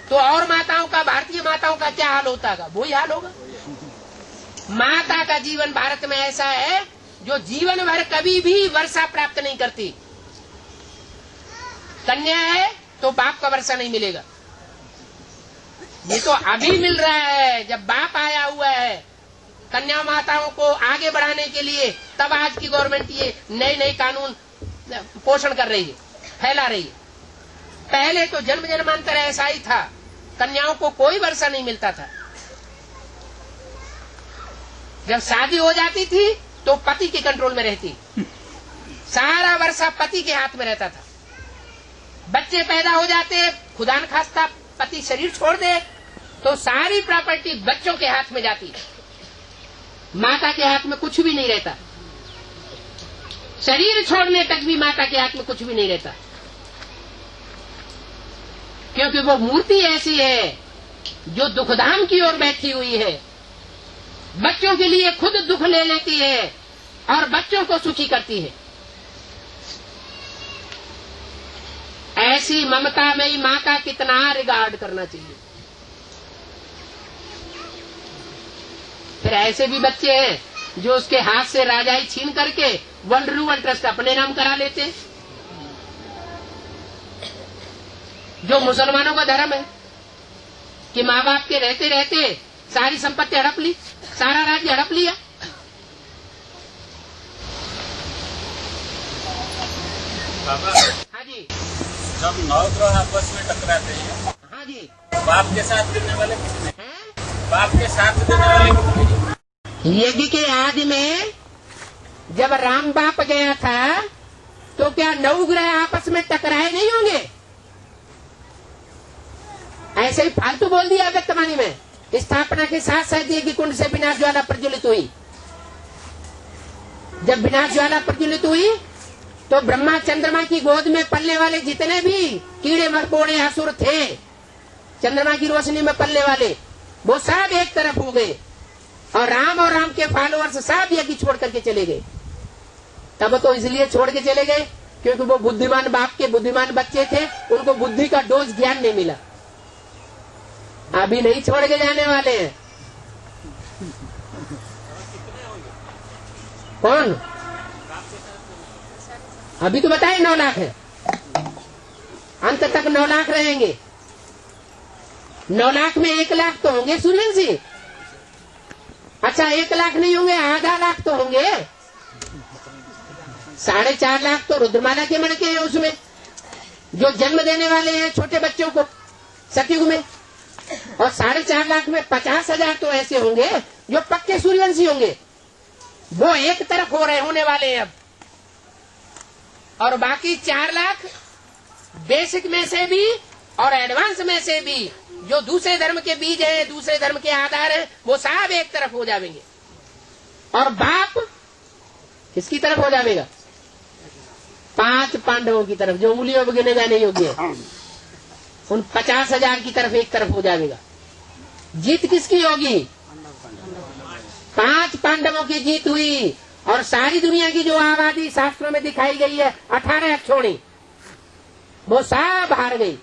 तो और माताओं का, भारतीय माताओं का क्या हाल होता है? वही हाल होगा। माता का जीवन भारत में ऐसा है जो जीवन भर कभी भी वर्षा प्राप्त नहीं करती। कन्या है तो बाप का वर्षा नहीं मिलेगा। ये तो अभी मिल रहा है, जब बाप आया हुआ है कन्या माताओं को आगे बढ़ाने के लिए, तब आज की गवर्नमेंट ये नए नए कानून पोषण कर रही है, फैला रही है। पहले तो जन्म जन्मांतर ऐसा ही था, कन्याओं को कोई वर्षा नहीं मिलता था। जब शादी हो जाती थी तो पति के कंट्रोल में रहती, सारा वर्षा पति के हाथ में रहता था। बच्चे पैदा हो जाते, खुदा न खास्ता पति शरीर छोड़ दे तो सारी प्रॉपर्टी बच्चों के हाथ में जाती, माता के हाथ में कुछ भी नहीं रहता। शरीर छोड़ने तक भी माता के हाथ में कुछ भी नहीं रहता, क्योंकि वो मूर्ति ऐसी है जो दुखधाम की ओर बैठी हुई है, बच्चों के लिए खुद दुख ले लेती है और बच्चों को सुखी करती है। ऐसी ममता में ही माँ का कितना रिगार्ड करना चाहिए। फिर ऐसे भी बच्चे हैं जो उसके हाथ से राजाई छीन करके वर्ल्ड रिन्यूअल ट्रस्ट अपने नाम करा लेते, जो मुसलमानों का धर्म है कि माँ बाप के रहते रहते सारी संपत्ति हड़प ली, सारा राज्य हड़प लिया। हाँ जी, जब 9 ग्रह आपस में टकराते हैं, हाँ जी, बाप के साथ देने वाले किसने? बाप के साथ देने वाले किसने? यज्ञ के आदि में जब राम बाप गया था तो क्या 9 ग्रह आपस में टकराए नहीं होंगे? ऐसे ही फालतू बोल दिया व्यक्तवाणी में। स्थापना के साथ साथ यज्ञ कुंड से विनाश ज्वाला प्रज्वलित हुई। जब विनाश ज्वाला प्रज्वलित हुई तो ब्रह्मा चंद्रमा की गोद में पलने वाले जितने भी कीड़े मकोड़े असुर थे, चंद्रमा की रोशनी में पलने वाले, वो सब एक तरफ हो गए और राम के फॉलोअर्स सब यज्ञ छोड़ करके चले गए। तब तो इसलिए छोड़ के चले गए क्योंकि वो बुद्धिमान बाप के बुद्धिमान बच्चे थे, उनको बुद्धि का डोज ज्ञान नहीं मिला। अभी नहीं छोड़ के जाने वाले हैं। कौन? अभी तो बताए 9 लाख है, अंत तक 9 लाख रहेंगे। 9 लाख में 1 लाख तो होंगे सूर्यवंशी। अच्छा 1 लाख नहीं होंगे, आधा लाख तो होंगे। 4.5 लाख तो रुद्रमाला के मणके हैं उसमें, जो जन्म देने वाले हैं छोटे बच्चों को सतयुग में। और 4.5 लाख में 50,000 तो ऐसे होंगे जो पक्के सूर्यवंशी होंगे, वो एक तरफ हो रहे होने वाले हैं अब। और बाकी 4 लाख बेसिक में से भी और एडवांस में से भी जो दूसरे धर्म के बीज है, दूसरे धर्म के आधार है, वो सब एक तरफ हो जाएंगे। और बाप किसकी तरफ हो जाएगा? 5 पांडवों की तरफ, जो उंगलियों में गिने जाने योग्य है, उन 50,000 की तरफ एक तरफ हो जाएगा। जीत किसकी होगी? 5 पांडवों की जीत हुई। और सारी दुनिया की जो आबादी शास्त्रों में दिखाई गई है 18 छोड़ी, वो सब हार गई।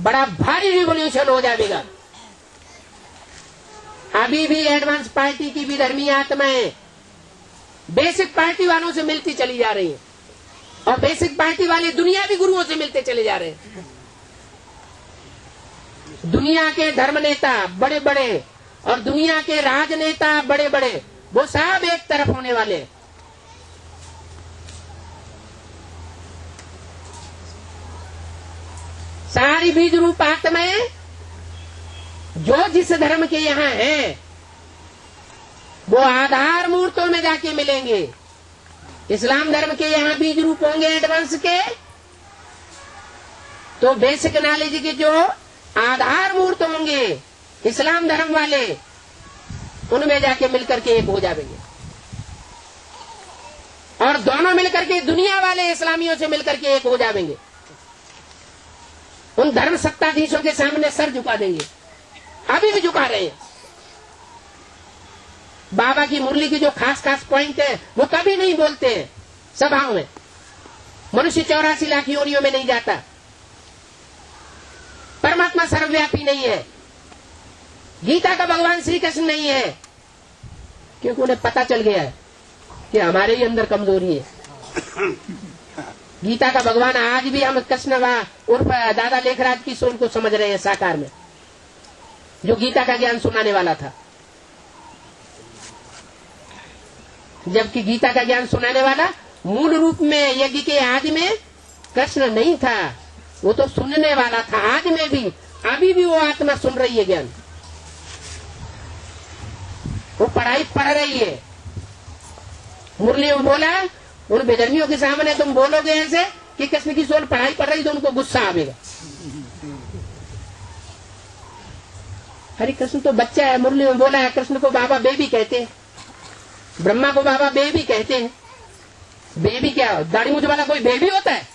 बड़ा भारी रिवोल्यूशन हो जाएगा। अभी भी एडवांस पार्टी की भी धर्मी आत्माएं बेसिक पार्टी वालों से मिलती चली जा रही है, और बेसिक पार्टी वाले दुनियावी गुरुओं से मिलते चले जा रहे हैं। दुनिया के धर्म नेता बड़े बड़े और दुनिया के राजनेता बड़े बड़े, वो सब एक तरफ होने वाले हैं। सारी बीज रूप आत्माएं जो जिस धर्म के यहाँ हैं, वो आधार मूर्तों में जाके मिलेंगे। इस्लाम धर्म के यहाँ बीज रूप होंगे एडवांस के, तो बेसिक नॉलेज के जो आधार मूर्त होंगे इस्लाम धर्म वाले, उनमें जाके मिलकर के एक हो जाएंगे। और दोनों मिलकर के दुनिया वाले इस्लामियों से मिलकर के एक हो जाएंगे। उन धर्म सत्ताधीशों के सामने सर झुका देंगे, अभी भी झुका रहे हैं। बाबा की मुरली की जो खास खास पॉइंट है वो कभी नहीं बोलते हैं सभाओं में। मनुष्य 84 लाख योनियों में नहीं जाता। परमात्मा सर्वव्यापी नहीं है। गीता का भगवान श्री कृष्ण नहीं है, क्योंकि उन्हें पता चल गया है कि हमारे ही अंदर कमजोरी है। गीता का भगवान आज भी हम कृष्ण उर्फ दादा लेखराज की सोल को समझ रहे हैं साकार में, जो गीता का ज्ञान सुनाने वाला था। जबकि गीता का ज्ञान सुनाने वाला मूल रूप में यज्ञ के आदि में कृष्ण नहीं था, वो तो सुनने वाला था। आज में भी अभी भी वो आत्मा सुन रही है ज्ञान, वो पढ़ाई पढ़ रही है। मुरली में बोला, उन बेदर्मियों के सामने तुम बोलोगे ऐसे कि कृष्ण की सोल पढ़ाई पढ़ रही, तो उनको गुस्सा आएगा। हरे कृष्ण तो बच्चा है। मुरली में बोला है, कृष्ण को बाबा बेबी कहते हैं, ब्रह्मा को बाबा बेबी कहते हैं। बेबी क्या, दाढ़ी मूछ वाला कोई बेबी होता है?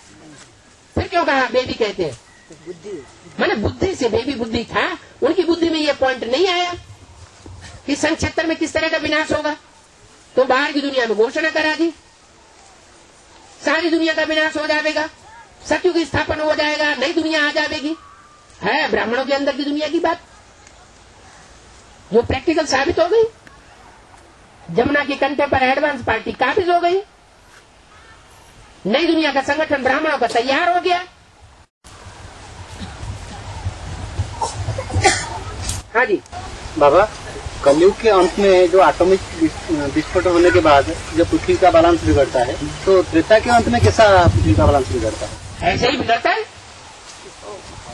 फिर क्यों कहा बेबी कहते हैं? मैंने बुद्धि से, बेबी बुद्धि था, उनकी बुद्धि में ये पॉइंट नहीं आया कि सन 76 में किस तरह का विनाश होगा, तो बाहर की दुनिया में घोषणा करा दी, सारी दुनिया का विनाश हो जाएगा, सत्युग की स्थापना हो जाएगा, नई दुनिया आ जाएगी। है ब्राह्मणों के अंदर की दुनिया की बात, जो प्रैक्टिकल साबित हो गई। जमुना के कंठे पर एडवांस पार्टी काबिज हो गई, नई दुनिया का संगठन ब्राह्मणों का तैयार हो गया। हाँ जी बाबा, कलयुग के अंत में जो एटॉमिक विस्फोट होने के बाद जो पृथ्वी का बैलेंस बिगड़ता है, तो त्रेता के अंत में कैसा पृथ्वी का बैलेंस बिगड़ता है? ऐसे ही बिगड़ता है।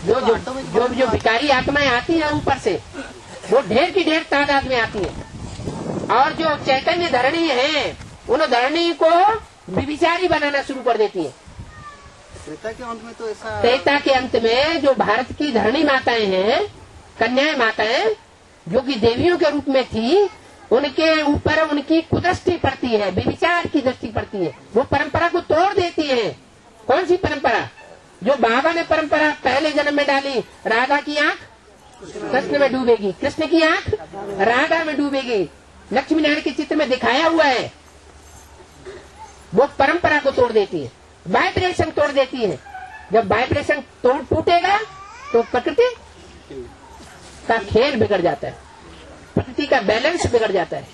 जो भिकारी आत्माएं आती हैं ऊपर से, वो ढेर की ढेर तादाद में आती हैं, और जो चैतन्य धरणी है, उन धरणी को विभिचारी बनाना शुरू कर देती है। त्रेता के अंत में तो ऐसा, त्रेता के अंत में जो भारत की धरणी माताएं हैं, कन्याएं माताएं, जो कि देवियों के रूप में थी, उनके ऊपर उनकी कुदृष्टि पड़ती है, विभिचार की दृष्टि पड़ती है। वो परंपरा को तोड़ देती है। कौन सी परंपरा? जो बाबा ने परंपरा पहले जन्म में डाली, राधा की आंख कृष्ण में डूबेगी, कृष्ण की आंख राधा में डूबेगी, लक्ष्मी नारायण के चित्र में दिखाया हुआ है। वो परंपरा को तोड़ देती है, वाइब्रेशन तोड़ देती है। जब वाइब्रेशन टूटेगा तो प्रकृति का खेल बिगड़ जाता है, प्रकृति का बैलेंस बिगड़ जाता है।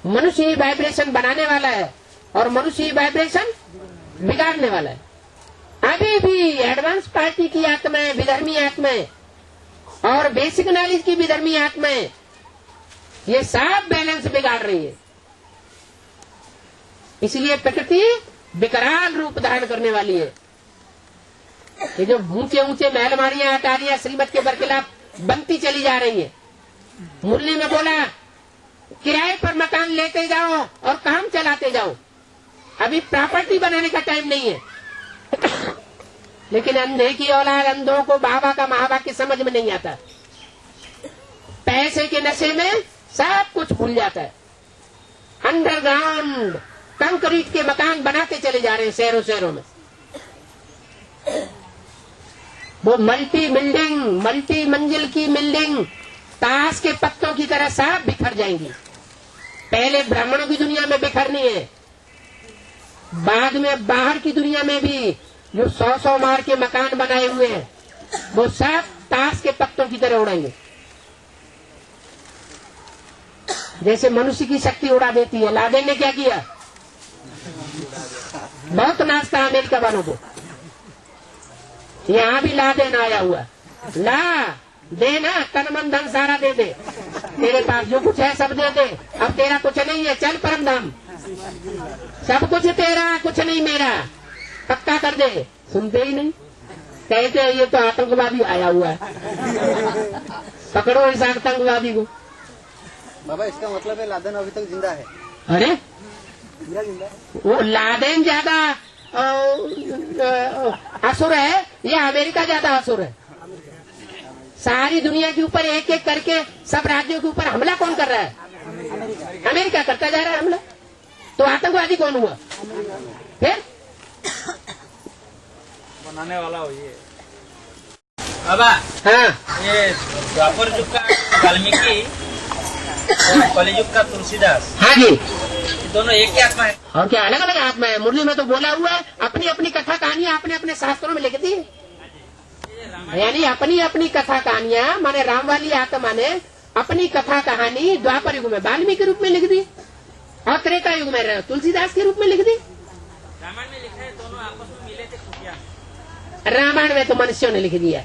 मनुष्य ही वाइब्रेशन बनाने वाला है, और मनुष्य वाइब्रेशन बिगाड़ने वाला है। अभी भी एडवांस पार्टी की आत्माएं, विधर्मी आत्माएं और बेसिक नॉलेज की विधर्मी आत्माएं, ये सब बैलेंस बिगाड़ रही है। इसलिए प्रकृति विकराल रूप धारण करने वाली है। ये जो ऊंचे ऊंचे महलमारियां, अटारियां श्रीमत के बरखिलाफ बनती चली जा रही है। मुरली में बोला किराए पर मकान लेते जाओ और काम चलाते जाओ, अभी प्रॉपर्टी बनाने का टाइम नहीं है। लेकिन अंधे की औलाद, अंधों को बाबा का महावाक्य समझ में नहीं आता। पैसे के नशे में सब कुछ भूल जाता है। अंडरग्राउंड कंक्रीट के मकान बनाते चले जा रहे हैं शहरों शहरों में। वो मल्टी मंजिल की बिल्डिंग ताश के पत्तों की तरह सब बिखर जाएंगी। पहले ब्राह्मणों की दुनिया में बिखरनी है, बाद में बाहर की दुनिया में भी जो 100 मार के मकान बनाए हुए हैं वो सब ताश के पत्तों की तरह उड़ेंगे। जैसे मनुष्य की शक्ति उड़ा देती है। लादेन ने क्या किया? बहुत नाचता अमेरिका वालों को। यहाँ भी लादेन आया हुआ, ला देना, तन मन धन सारा दे दे, तेरे पास जो कुछ है सब दे दे, अब तेरा कुछ नहीं है, चल परम धाम, सब कुछ तेरा, कुछ नहीं मेरा, पक्का कर दे। सुनते ही नहीं, कहते ये तो आतंकवादी आया हुआ है, पकड़ो इस आतंकवादी को। बाबा इसका मतलब है लादेन अभी तक जिंदा है? अरे वो लादेन ज्यादा असुर है या अमेरिका ज्यादा असुर है? सारी दुनिया के ऊपर एक एक करके सब राज्यों के ऊपर हमला कौन कर रहा है? अमेरिका करता जा रहा है हमला। तो आतंकवादी कौन हुआ फिर? बनाने वाला हो ये बाबा। हाँ, ये द्वापर युग का वाल्मीकि और कलियुग का तुलसीदास, हाँ जी, ये दोनों एक ही आत्मा है? और क्या अलग अलग आत्मा है? मुरली में तो बोला हुआ है, अपनी अपनी कथा कहानियां अपने अपने शास्त्रों में लिख दी। यानी अपनी अपनी कथा कहानियां, माने राम वाली आत्मा ने अपनी कथा कहानी द्वापर युग में वाल्मीकि के रूप में लिख दी और त्रेता युग में तुलसीदास के रूप में लिख दी। रामायण में लिखा है दोनों आपस में मिले थे खुफिया। रामायण में तो मनुष्यों ने लिख दिया।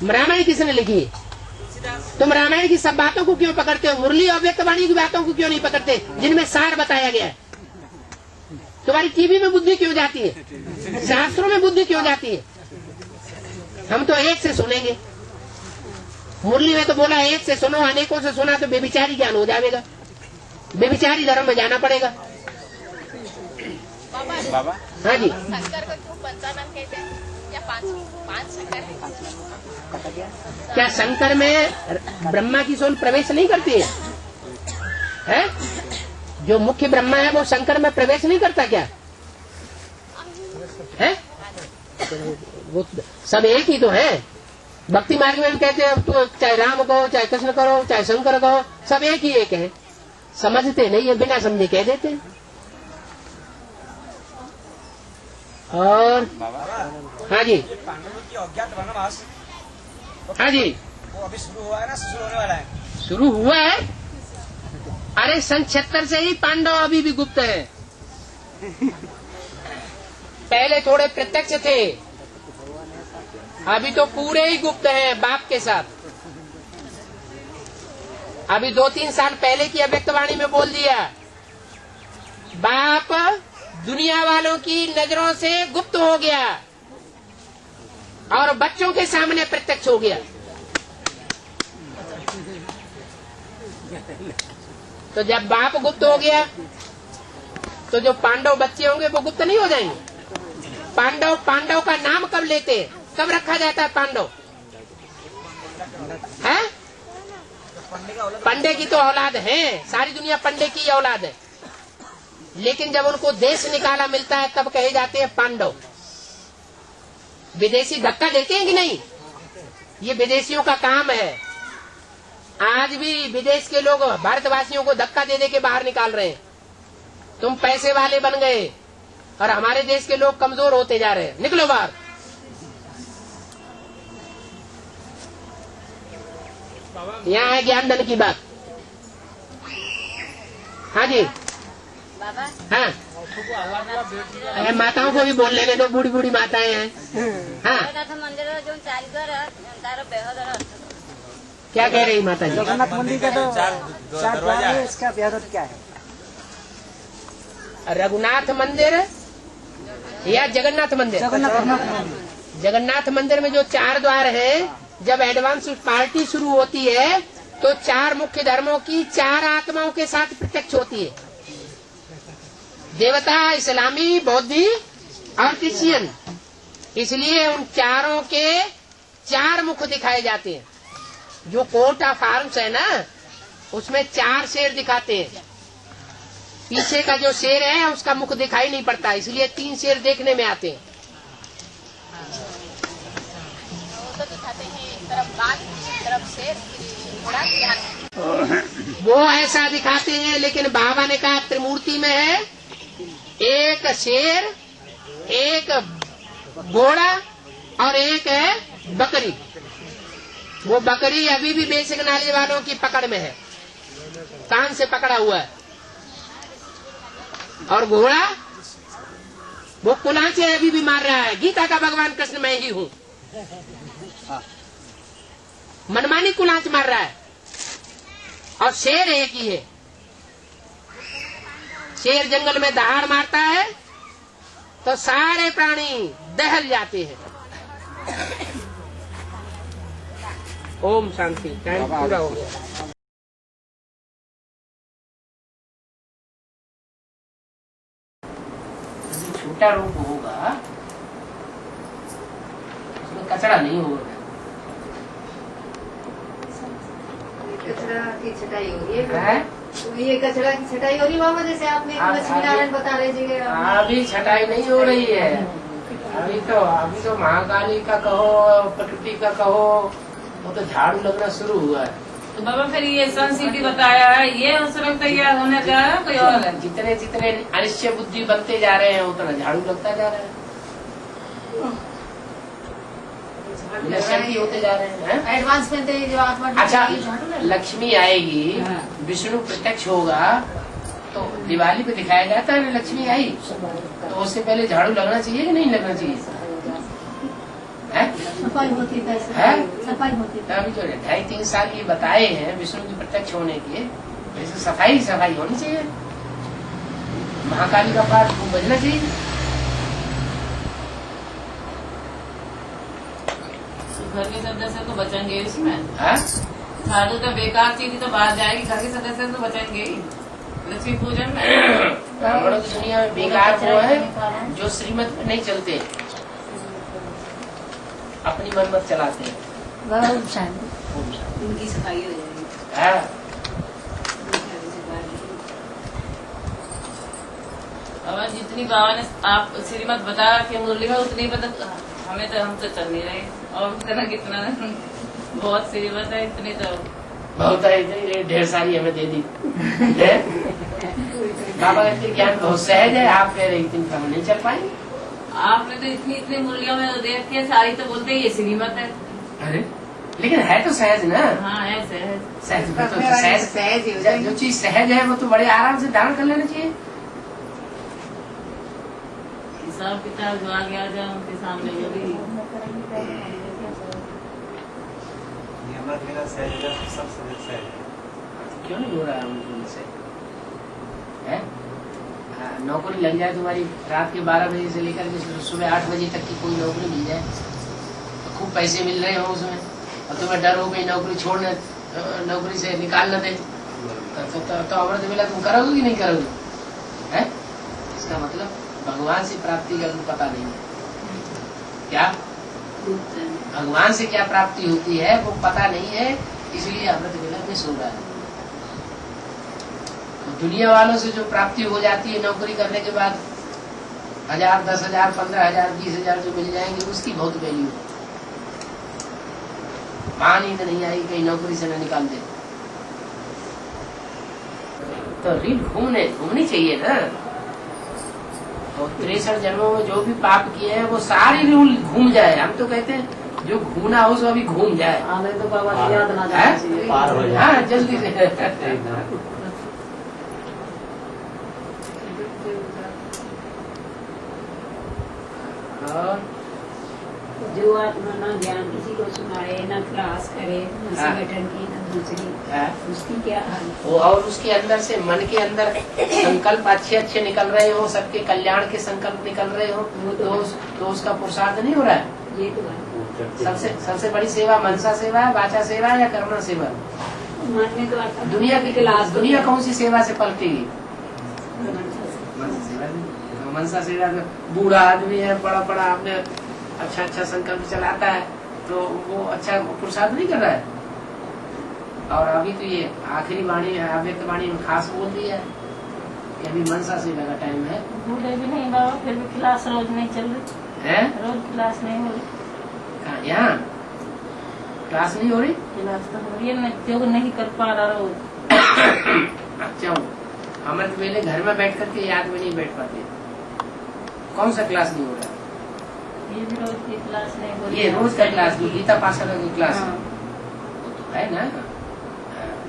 रामायण किसने लिखी? तुम रामायण की सब बातों को क्यों पकड़ते हो? मुरली और व्यक्तवाणी की बातों को क्यों नहीं पकड़ते जिनमें सार बताया गया है? तुम्हारी टीवी में बुद्धि क्यों जाती है? शास्त्रों में बुद्धि क्यों जाती है? हम तो एक से सुनेंगे। मुरली में तो बोला एक से सुनो, अनेकों से सुना तो बेविचारी ज्ञान हो जाएगा, बेविचारी धर्म में जाना पड़ेगा। बाबा हाँ जी, शंकर को क्यों पंचानन कहते हैं? या पांच शंकर है? क्या शंकर में ब्रह्मा की सोल प्रवेश नहीं करती है? जो मुख्य ब्रह्मा है वो शंकर में प्रवेश नहीं करता क्या है? वो सब एक ही तो है। भक्ति मार्ग में भी कहते हैं तो चाहे राम कहो, चाहे कृष्ण करो, चाहे शंकर कहो, सब एक ही एक है। समझते नहीं है, बिना समझे कह देते हैं। और हाँ जी, पांडवों की अज्ञात वनवास, हाँ जी, वो अभी शुरू हुआ है ना शुरू होने वाला है? शुरू हुआ है। अरे सन 76 से ही पांडव अभी भी गुप्त है। पहले थोड़े प्रत्यक्ष थे, अभी तो पूरे ही गुप्त हैं बाप के साथ। अभी 2-3 साल पहले की अव्यक्तवाणी में बोल दिया, बाप दुनिया वालों की नजरों से गुप्त हो गया और बच्चों के सामने प्रत्यक्ष हो गया। तो जब बाप गुप्त हो गया तो जो पांडव बच्चे होंगे वो गुप्त नहीं हो जाएंगे? पांडव का नाम कब लेते, कब रखा जाता है पांडव? है पंडे की तो औलाद है, सारी दुनिया पंडे की औलाद है, लेकिन जब उनको देश निकाला मिलता है तब कहे जाते हैं पांडव। विदेशी धक्का देते हैं कि नहीं? ये विदेशियों का काम है। आज भी विदेश के लोग भारतवासियों को धक्का दे दे के बाहर निकाल रहे हैं। तुम पैसे वाले बन गए और हमारे देश के लोग कमजोर होते जा रहे हैं, निकलो बाहर। यहाँ है ज्ञान धन की बात। हाँ जी, बाबा हाँ, अरे माताओं को भी बोल लेने दो, बूढ़ी बूढ़ी माताएं हैं। हाँ, जगन्नाथ मंदिर जो चारिद्वार तार बेहद क्या कह रही माता जी? जगन्नाथ मंदिर का तो चार द्वार है, इसका बेहद क्या है? रघुनाथ मंदिर या जगन्नाथ मंदिर? जगन्नाथ मंदिर में जो 4 द्वार है, जब एडवांस पार्टी शुरू होती है तो 4 मुख्य धर्मों की 4 आत्माओं के साथ प्रत्यक्ष होती है, देवता, इस्लामी, बौद्धि और क्रिश्चियन। इसलिए उन चारों के 4 मुख दिखाए जाते हैं। जो कोर्ट ऑफ आर्म्स है ना, उसमें 4 शेर दिखाते हैं। पीछे का जो शेर है उसका मुख दिखाई नहीं पड़ता, इसलिए 3 शेर देखने में आते हैं। तो दिखाते हैं, एक तरफ बाघ, एक तरफ शेर, घोड़ा, यहाँ वो ऐसा दिखाते हैं, लेकिन बाबा ने कहा त्रिमूर्ति में है एक शेर, एक घोड़ा और एक है बकरी। वो बकरी अभी भी बेसिक नॉलेज वालों की पकड़ में है, कान से पकड़ा हुआ है। और घोड़ा वो कुलांचे अभी भी मार रहा है। गीता का भगवान कृष्ण मैं ही हूँ, मनमानी कुलांच मार रहा है। और शेर एक ही है। शेर जंगल में दहाड़ मारता है तो सारे प्राणी दहल जाते हैं। ओम शांति। टाइम पूरा हो गया। छोटा रूप होगा उसमें कचरा नहीं होगा। कचरा की छटाई हो रही है। ये कचरा की छटाई हो रही है बाबा, जैसे आपने लक्ष्मी नारायण बता रहे थे। अभी छटाई नहीं हो रही है। अभी तो महाकाली का कहो, प्रकृति का कहो, वो तो झाड़ू लगना शुरू हुआ है। तो बाबा फिर ये सन सिटी बताया है, ये उसमें तैयार होने का है कोई और है? जितने जितने अनिश्चय बुद्धि बनते जा रहे हैं उतना झाड़ू लगता जा रहा है, होते जा रहे हैं। एडवांसमेंट है जो आत्मा। अच्छा, लक्ष्मी आएगी, विष्णु प्रत्यक्ष होगा, तो दिवाली पे दिखाया जाता है लक्ष्मी आई, तो उससे पहले झाड़ू लगना चाहिए कि नहीं लगना चाहिए? सफाई होती है, सफाई होती है। अभी जो 2.5-3 साल ये बताए हैं विष्णु की प्रत्यक्ष होने के, वैसे सफाई होनी चाहिए। महाकाली का पाठ खूब बजना चाहिए। घर के सदस्य तो बचेंगे इसमें। झाड़ू तो बेकार चीज तो बाहर जाएगी, घर के सदस्य तो बचेंगे ही लक्ष्मी पूजन में। ब्राह्मणों की दुनिया में बेकार वो है जो श्रीमत में नहीं चलते, अपनी मनमत चलाते हैं। उनकी सफाई हो जाएगी। अब जितनी बाबा ने आप श्रीमत बता के मुरली में, उतनी हमें तो हम तो चल नहीं रहे। और इतना कितना बहुत श्रीमत है, इतनी तो बहुत है, ढेर सारी हमें दे दी। बाबा का ज्ञान बहुत सहज है, आप कह रहे थे हम नहीं चल पाएंगे। आपने तो इतनी मुरलियों में देख के सारी तो बोलते ये श्रीमत है। अरे लेकिन है तो सहज ना। हाँ है सहज। सहज जो चीज सहज है वो तो बड़े आराम से धारण कर लेना चाहिए। हिसाब किताब जो आ गया जाए उनके सामने वो भी क्यों नहीं हो रहा है उनसे? नौकरी लग जाए तुम्हारी, रात के 12 बजे से लेकर सुबह 8 बजे तक की कोई नौकरी मिल जाए, तो खूब पैसे मिल रहे हो उसमें, और तुम्हें डर हो गई नौकरी छोड़ने, नौकरी से निकाल न दे, तो अमृत मिला तुम करोगे कि नहीं करोगे? है इसका मतलब भगवान से प्राप्ति का पता नहीं है। क्या भगवान से क्या प्राप्ति होती है वो पता नहीं है, इसलिए अमृत मिला में सो रहा है। दुनिया वालों से जो प्राप्ति हो जाती है नौकरी करने के बाद, 1000, 10,000, 15,000, 20,000 जो मिल जाएंगे, उसकी बहुत वैल्यू है। नींद नहीं आई कहीं नौकरी से न निकाल दे, तो रीढ़ घूमनी चाहिए ना। और 63 जन्मों में जो भी पाप किए हैं वो सारी रीढ़ घूम जाए। हम तो कहते हैं जो घूमना हो सो अभी घूम जाए। हमें तो बाबा की याद ना जाना चाहिए। हाँ जल्दी से। और जो आत्मा ना ज्ञान किसी को सुनाए, ना क्लास करे, न संगठन की, न दूसरी, उसकी क्या हाल? वो और उसके अंदर से मन के अंदर संकल्प अच्छे अच्छे निकल रहे हो, सबके कल्याण के संकल्प निकल रहे हो, तो उसका पुरुषार्थ नहीं हो रहा है। ये तो बात सबसे बड़ी सेवा मनसा सेवा है, वाचा सेवा है या कर्मणा सेवा? मन में तो दुनिया कौन सी सेवा से पलटेगी? मनसा सेवा। बूढ़ा आदमी है, बड़ा आपने अच्छा संकल्प चलाता है, तो वो अच्छा पुरुषार्थ नहीं कर रहा है। और अभी तो ये आखिरी वाणी अव्यक्त वाणी में खास बोल दिया है कि अभी मनसा सेवा का टाइम है। बूढ़े भी नहीं बाबा, फिर भी क्लास रोज नहीं चल रही है, रोज क्लास नहीं हो रही। यहाँ क्लास नहीं हो रही? क्लास तो हो रही है, मैं जो नहीं कर पा रहा रोज। अच्छा, अमृत वेले घर में बैठ करके याद में नहीं बैठ पाते। कौन सा क्लास नहीं हो रहा? ये भी रोज की क्लास नहीं हो रही। ये रोज का क्लास, गीता पाठशाला की क्लास है ना।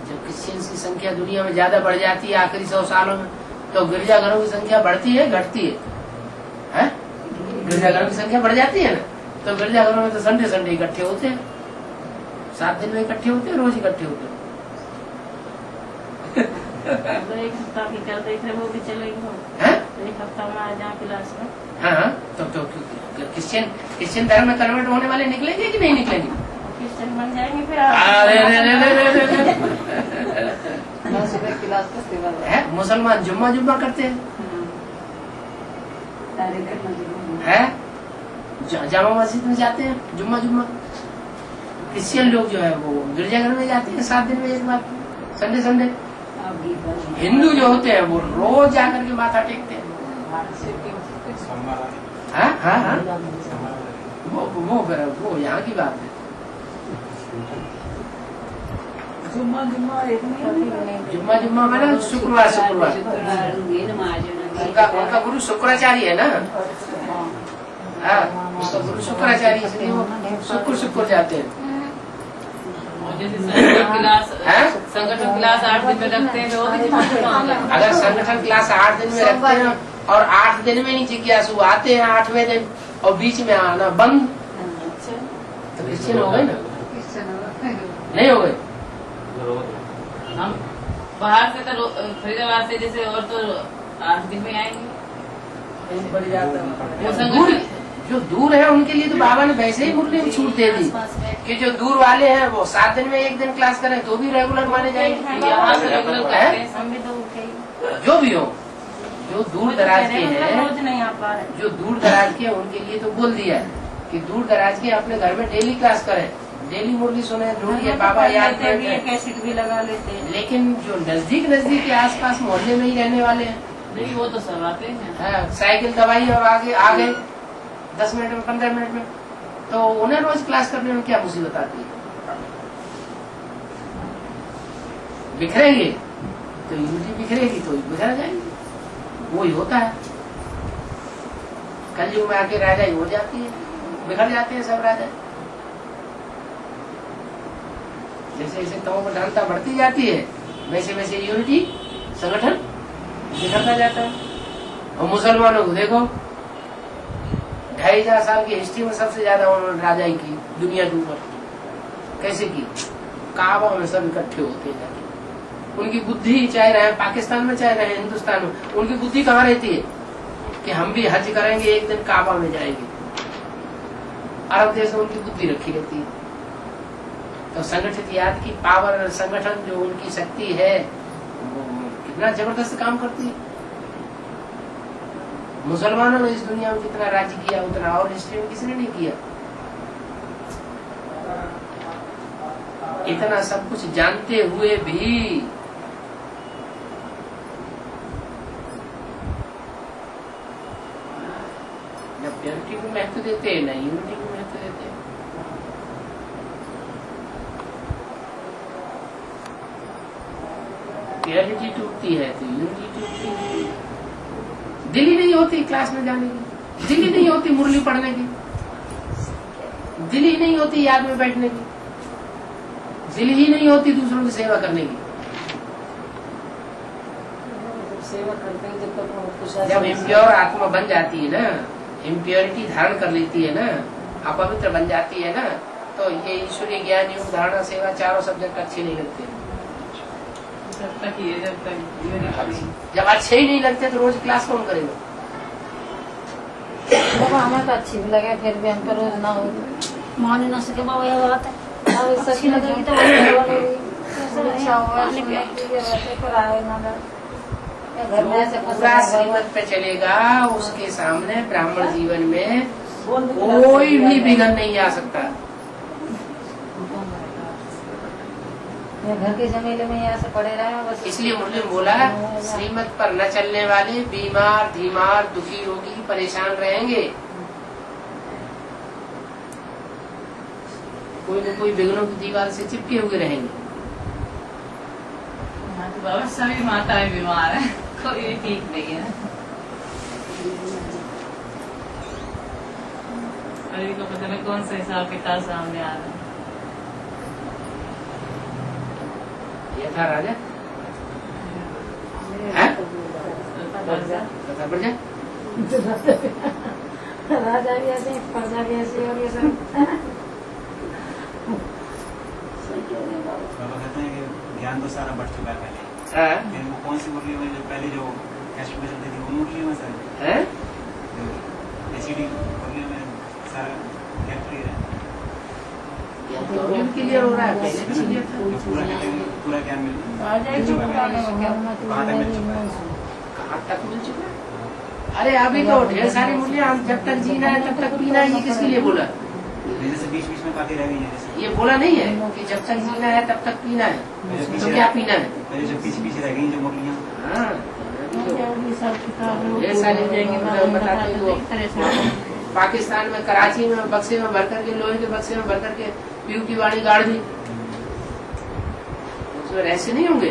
जब क्रिश्चियंस की संख्या दुनिया में ज्यादा बढ़ जाती है आखिरी 100 सालों में, तो गिरजाघरों की संख्या बढ़ती है घटती है? गिरजाघरों की संख्या बढ़ जाती है ना, तो गिरजाघरों में तो संडे इकट्ठे होते हैं, 7 दिन में इकट्ठे होते हैं, रोज इकट्ठे होते हैं। तो एक हफ्ता की कर रही थे, वो भी चलेगी। एक हफ्ता में आ जाए क्लास में। हाँ, तो क्रिश्चियन धर्म में कन्वर्ट होने वाले निकलेंगे कि नहीं निकलेंगे? क्रिश्चियन बन जाएंगे फिर। है मुसलमान जुम्मा करते हैं, जामा मस्जिद में जाते हैं जुम्मा। क्रिश्चियन लोग जो है वो गिरजाघर में जाते हैं 7 दिन में एक बार, संडे। हिंदू जो होते हैं वो रोज जाकर के माथा टेकते हैं। हाँ, वो यहाँ की बात है। जुम्मा मैंने शुक्रवार उनका गुरु शुक्राचार्य है ना। उसका गुरु शुक्राचार्य, इसलिए वो शुक्र जाते हैं। संगठन क्लास 8 दिन में रखते हैं, तो अगर संगठन क्लास 8 दिन में रखते हैं और 8 दिन में ही जिज्ञासु आते हैं 8वें दिन और बीच में आना बंद, तो क्रिश्चियन हो गए ना? नहीं हो गए? हम बाहर से तो फरीदाबाद से जैसे, और तो 8 दिन में आएंगे। जो दूर है उनके लिए तो बाबा ने वैसे ही मुरली में छूट दे दी कि जो दूर वाले हैं वो 7 दिन में 1 दिन क्लास करें तो भी रेगुलर माने जाएंगे। यहाँ से रेगुलर करते हैं, हम भी तो जो भी हो, जो दूर दराज के हैं, रोज नहीं आ पा रहे, जो दूर दराज के उनके लिए तो बोल दिया है कि दूर दराज के अपने घर में डेली क्लास करें, डेली मुरली सुने, ढूंढिए बाबा याद करें, कैसेट भी लगा लेते हैं। लेकिन जो नजदीक के आसपास मोहल्ले में ही रहने वाले हैं, नहीं वो तो सब आते हैं। साइकिल दवाई और आगे आ गए 10 मिनट में 15 मिनट में, तो उन्हें रोज क्लास करने में क्या मुसीबत आती है? बिखरेंगे तो यूनिटी बिखरेगी तो बिखर जाएंगे, वही होता है। कलयुग में आके राजा ही हो जाती है, बिखर जाते हैं सब राजा। जैसे जैसे तमो प्रधानता बढ़ती जाती है वैसे वैसे यूनिटी संगठन बिखरता जाता है। और मुसलमानों को देखो, 2500 साल की हिस्ट्री में सबसे ज्यादा उन्होंने राजा ही की दुनिया के ऊपर। कैसे की? काबा में सब इकट्ठे होते जाके। उनकी बुद्धि चाहे रहे पाकिस्तान में चाहे रहे हिंदुस्तान में, उनकी बुद्धि कहाँ रहती है कि हम भी हज करेंगे, एक दिन काबा में जाएंगे। अरब देश में उनकी बुद्धि रखी रहती है। तो संगठित याद की पावर, संगठन जो उनकी शक्ति है वो कितना जबरदस्त काम करती है। मुसलमानों ने इस दुनिया में जितना राज्य किया उतना और हिस्ट्री में किसी ने नहीं किया। इतना सब कुछ जानते हुए भी न प्योरिटी को महत्व देते न यूनिटी को महत्व देते। प्योरिटी टूटती है तो यूनिटी टूटती है। दिल ही नहीं होती क्लास में जाने की, दिल ही नहीं होती मुरली पढ़ने की, दिल ही नहीं होती याद में बैठने की, दिल ही नहीं होती दूसरों की सेवा करने की। सेवा करते हैं जब तक जब इम्प्योर आत्मा बन जाती है ना, इम्प्योरिटी धारण कर लेती है ना, अपवित्र बन जाती है ना, तो ये ईश्वरीय ज्ञान, योग, धारणा, सेवा, चारों सब्जेक्ट अच्छे नहीं लगते। जब तक ये जब अच्छे ही नहीं लगते तो रोज क्लास कौन करेगा? बाबा हमें तो अच्छी भी लगे, फिर भी हमको रोज ना हो मान न सके बाबा, यह बात है। अब अच्छी लगेगी तो अच्छा होगा, फिर आए ना घर में ऐसे पूरा श्रीमत पे चलेगा, उसके सामने ब्राह्मण जीवन में कोई भी विघ्न नहीं आ सकता। घर के जमीले में यहाँ से पड़े रहे बस। इसलिए मुरली बोला, श्रीमत पर न चलने वाले बीमार, धीमार, दुखी, रोगी, परेशान रहेंगे। कोई न कोई विघ्नों की दीवार से चिपके हुए रहेंगे। बाबा सभी माताएं बीमार है, कोई भी ठीक नहीं है। अभी को पता नहीं कौन सा हिसाब किताब सामने आ रहा है। ये था राजा कथा बढ़ जाए, राजा भी ऐसे, प्रजा भी ऐसी, और ये सब बाबा कहते हैं कि ज्ञान तो सारा बढ़ चुका है पहले, लेकिन वो कौन सी मुरली में जो पहले जो कैस्ट में चलती थी वो मुरली में सर एसिडी मुरली में सारा ज्ञान क्लियर है, क्लियर हो रहा है। पहले भी क्लियर था, पूरा ज्ञान मिल कहाँ तक मिल चुका है? कहाँ तक मिल चुका है? अरे अभी तो ढेर सारी मूल्य, जब तक जीना है तब तक पीना है, ये किसके लिए बोला? जैसे बीच बीच में बातें रह गई हैं, ये बोला नहीं है कि जब तक जीना है तब तक पीना है, तो क्या पीना है? पहले जो पीछे पीछे रह गई जो मुरलियाँ, ढेर सारी बताते हो। पाकिस्तान में कराची में बक्से में भर करके, लोहे के बक्से में भर करके पीयू की वाणी गाड़ दी, उसमें रहस्य नहीं होंगे?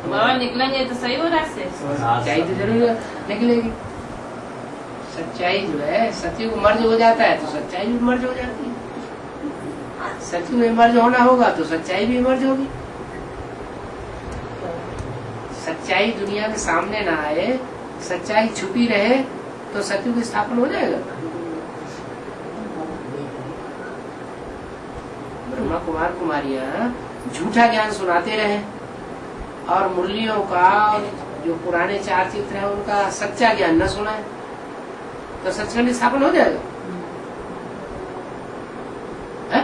बाबा निकलेंगे तो सही हो रास्ते। सच्चाई तो जरूर निकलेगी। सच्चाई जो है, सत्युग मर्ज हो जाता है तो सच्चाई भी मर्ज हो जाती है। सत्युग में मर्ज होना होगा तो सच्चाई भी मर्ज होगी। सच्चाई दुनिया के सामने ना आए, सच्चाई छुपी रहे तो सत्युग स्थापन हो जाएगा। ब्रह्मा कुमार कुमारियां झूठा ज्ञान सुनाते रहे और मुरलियों का जो पुराने चार चित्र है उनका सच्चा ज्ञान न सुनाए तो सचखंड स्थापन हो जाएगा? है?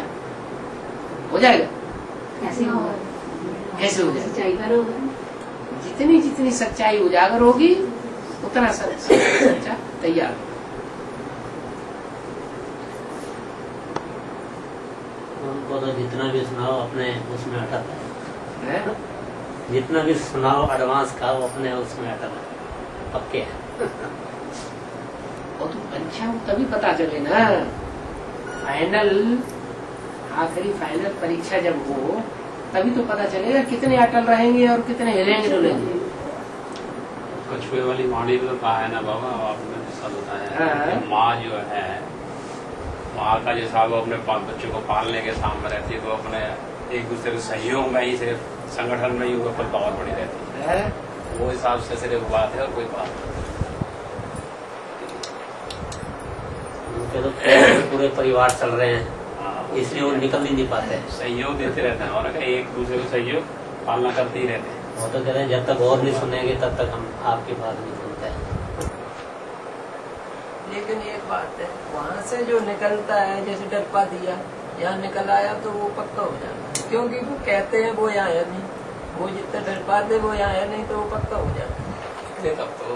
हो जाएगा? कैसे होगा? कैसे हो जाएगा? सच्चाई करोगे, जितनी जितनी सच्चाई उजागर होगी उतना सच्चा तैयार। उनको तो जितना भी सुनाओ अपने उसमें अटक है, है? जितना भी सुनाओ एडवांस का वो अपने उसमें अटक है, पक्के है। और तो परीक्षा तभी पता चले ना, फाइनल आखिरी फाइनल परीक्षा जब हो तभी तो पता चलेगा कितने अटल रहेंगे और कितने हिलेंगे डुलेंगे। कछुए वाली वाणी में तो कहा है ना बाबा, आपने जैसा बताया माँ जो है, माँ का जैसा वो अपने बच्चों को पालने के सामने रहती है तो अपने एक दूसरे के सहयोग में ही सिर्फ संगठन में ही ऊपर पावर बनी रहती है, वो हिसाब से सिर्फ बात है और कोई बात नहीं। उनके तो पूरे परिवार चल रहे हैं, इसलिए वो निकल ही नहीं पाते। सहयोग देते रहते हैं और एक दूसरे को सहयोग पालना करते ही रहते हैं। वो तो कह रहे हैं जब तक और नहीं सुनेंगे तब तक हम आपकी बात नहीं सुनते हैं। लेकिन एक बात है, वहाँ से जो निकलता है जैसे डरपा दिया, यहाँ निकल आया तो वो पक्का हो जाता, क्योंकि वो कहते हैं वो यहाँ है नहीं, वो जितना डरपा दे वो यहाँ है नहीं तो वो पक्का हो जाता। तब तो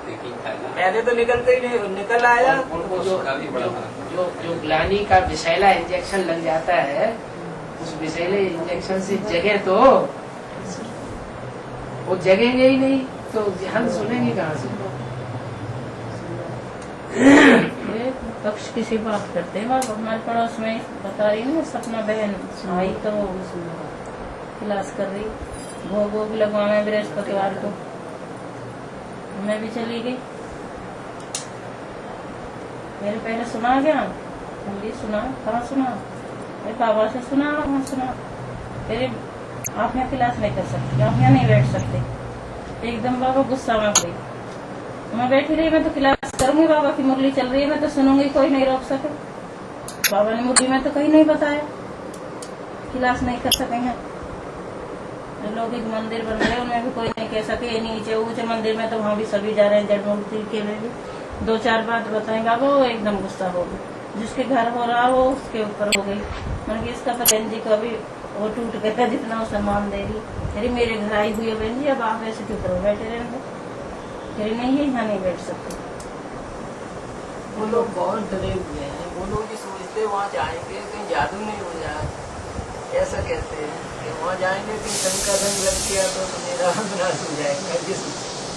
पहले तो निकलते ही नहीं, निकल आया उनको जो ग्लानी का विषैला इंजेक्शन लग जाता है, उस विषैले इंजेक्शन से जगह तो वो जगेंगे ही नहीं तो ध्यान सुनेंगे कहाँ से? पक्ष किसी बात करते हैं, हमारे पड़ोस में बता रही हूँ सपना बहन आई तो क्लास कर रही, भोग लगवाना बृहस्पतिवार को मैं भी चली गई। मेरे पहले सुना गया, हिंदी सुना, कहाँ सुना, मेरे पापा से सुना, कहाँ सुना, तेरे आप यहाँ क्लास नहीं कर सकते, आप यहाँ नहीं बैठ सकते। एकदम बाबा गुस्सा में हुई, मैं बैठी रही, मैं तो क्लास करूंगी बाबा की मुरली चल रही है, मैं तो सुनूंगी, कोई नहीं रोक सके। बाबा ने मुरली में तो कहीं नहीं बताया, खिलाफ नहीं कर सकेंगे। लौकिक मंदिर बन रहे उनमें भी कोई नहीं कह सके। ये नीचे ऊंचे मंदिर में तो वहाँ भी सभी जा रहे हैं, जड़ मूर्ति के में भी 2-4 बात बताएं बाबा, वो एकदम गुस्सा हो गई। जिसके घर हो रहा वो उसके ऊपर हो गई। मैंने कहा इसका तो बहन जी का भी वो टूट गया जितना वो सम्मान दे रही। अरे मेरे घर आई हुई है बहन जी, अब आप ऐसे क्यों करो, बैठे रहेंगे? अरे नहीं, ये यहाँ नहीं बैठ सकते। वो लोग बहुत डरे हुए हैं, वो लोग भी सोचते वहाँ जाएंगे कहीं जादू नहीं हो जाए, ऐसा कहते हैं कि वहाँ जाएंगे कहीं शंकर रंग लग गया तो मेरा विनाश हो जाएगा।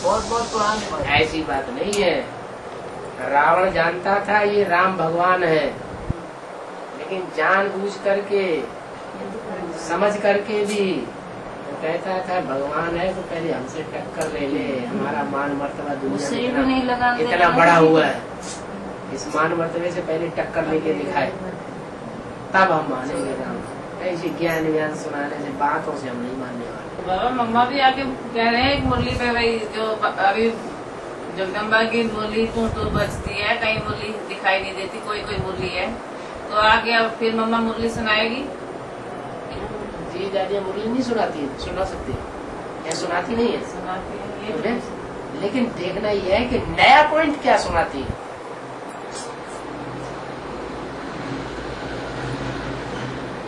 बहुत पुरानी बात। ऐसी बात नहीं है। रावण जानता था ये राम भगवान है, लेकिन जानबूझ करके समझ करके भी तो कहता था भगवान है तो पहले हमसे टक्कर ले, हमारा मान मर्तबा दुनिया में इतना बड़ा हुआ है, इस मान मर्तबे से पहले टक्कर लेके दिखाए तब हम मानेंगे राम। ऐसी ज्ञान व्यान सुनाने से, बातों से हम नहीं मानने वाले। बाबा मम्मा भी आके कह रहे हैं मुरली पे, भाई जो अभी जगदम्बा की मुरली तो बजती है, कहीं मुरली दिखाई नहीं देती, कोई मुरली है तो आगे अब फिर मम्मा मुरली सुनाएगी। जी दादी मुरली नहीं सुनाती है, सुना सकती है, या सुनाती नहीं है? सुनाती है, लेकिन देखना यह है कि नया पॉइंट क्या सुनाती है।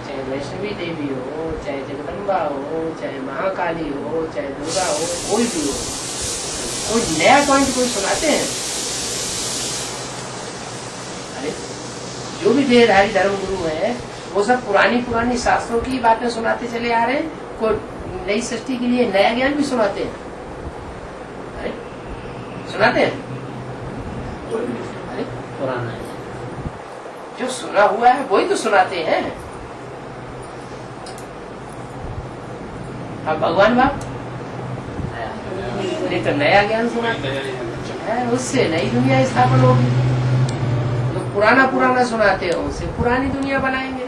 चाहे वैष्णवी देवी हो, चाहे जगदम्बा हो, चाहे महाकाली हो, चाहे दुर्गा हो, कोई भी हो, कोई नया पॉइंट कोई सुनाते हैं? अरे जो भी देहधारी धर्म गुरु है वो सब पुरानी शास्त्रों की बातें सुनाते चले आ रहे हैं, कोई नई सृष्टि के लिए नया ज्ञान भी सुनाते हैं। अरे सुनाते हैं? अरे पुराना है जो सुना हुआ है वही तो सुनाते हैं। अब भगवान बाप नहीं तो नया ज्ञान सुनाते हैं, उससे नई दुनिया स्थापन होगी। तो पुराना सुनाते हो, उससे पुरानी दुनिया बनाएंगे,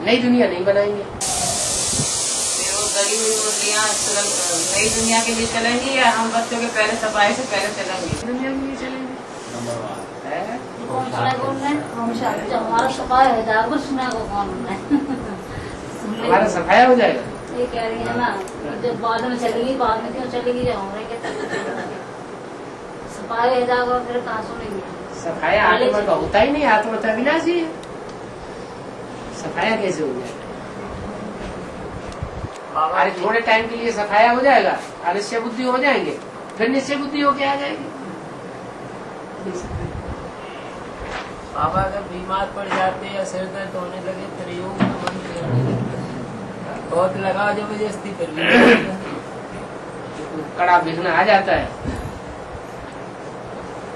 नई दुनिया नहीं बनाएंगे। फिर वो गली हुई मुरलियाँ नई दुनिया के लिए चलेंगी या हम बच्चों के पहले सफाई से पहले चलेंगे? दुनिया के लिए चलेंगे। हमारा सफाई हो जाएगा, सुना को कौन है? हमारा सफाया हो जाएगा। ये कह रही है ना, जब बाद में चलेगी, बाद में क्यों चलेगी, जब हमारे के सफाई हो जाएगा फिर कहाँ सुनेंगे? सफाया आत्मा का होता ही नहीं, आत्मा तो अविनाशी है, सफाया कैसे हो जाएगा? अरे थोड़े टाइम के लिए सफाया हो जाएगा, आलस्य बुद्धि हो जाएंगे, फिर निश्चय बुद्धि होके आ जाएगी। बाबा अगर बीमार पड़ जाते या सिर दर्द होने लगे फिर योग मंत्र बहुत लगा जबरदस्ती फिर कड़ा विघ्न आ जाता है,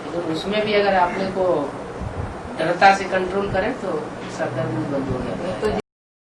तो उसमें भी अगर आपने को दृढ़ता से कंट्रोल करें तो सब दर्द बंद हो जाता है।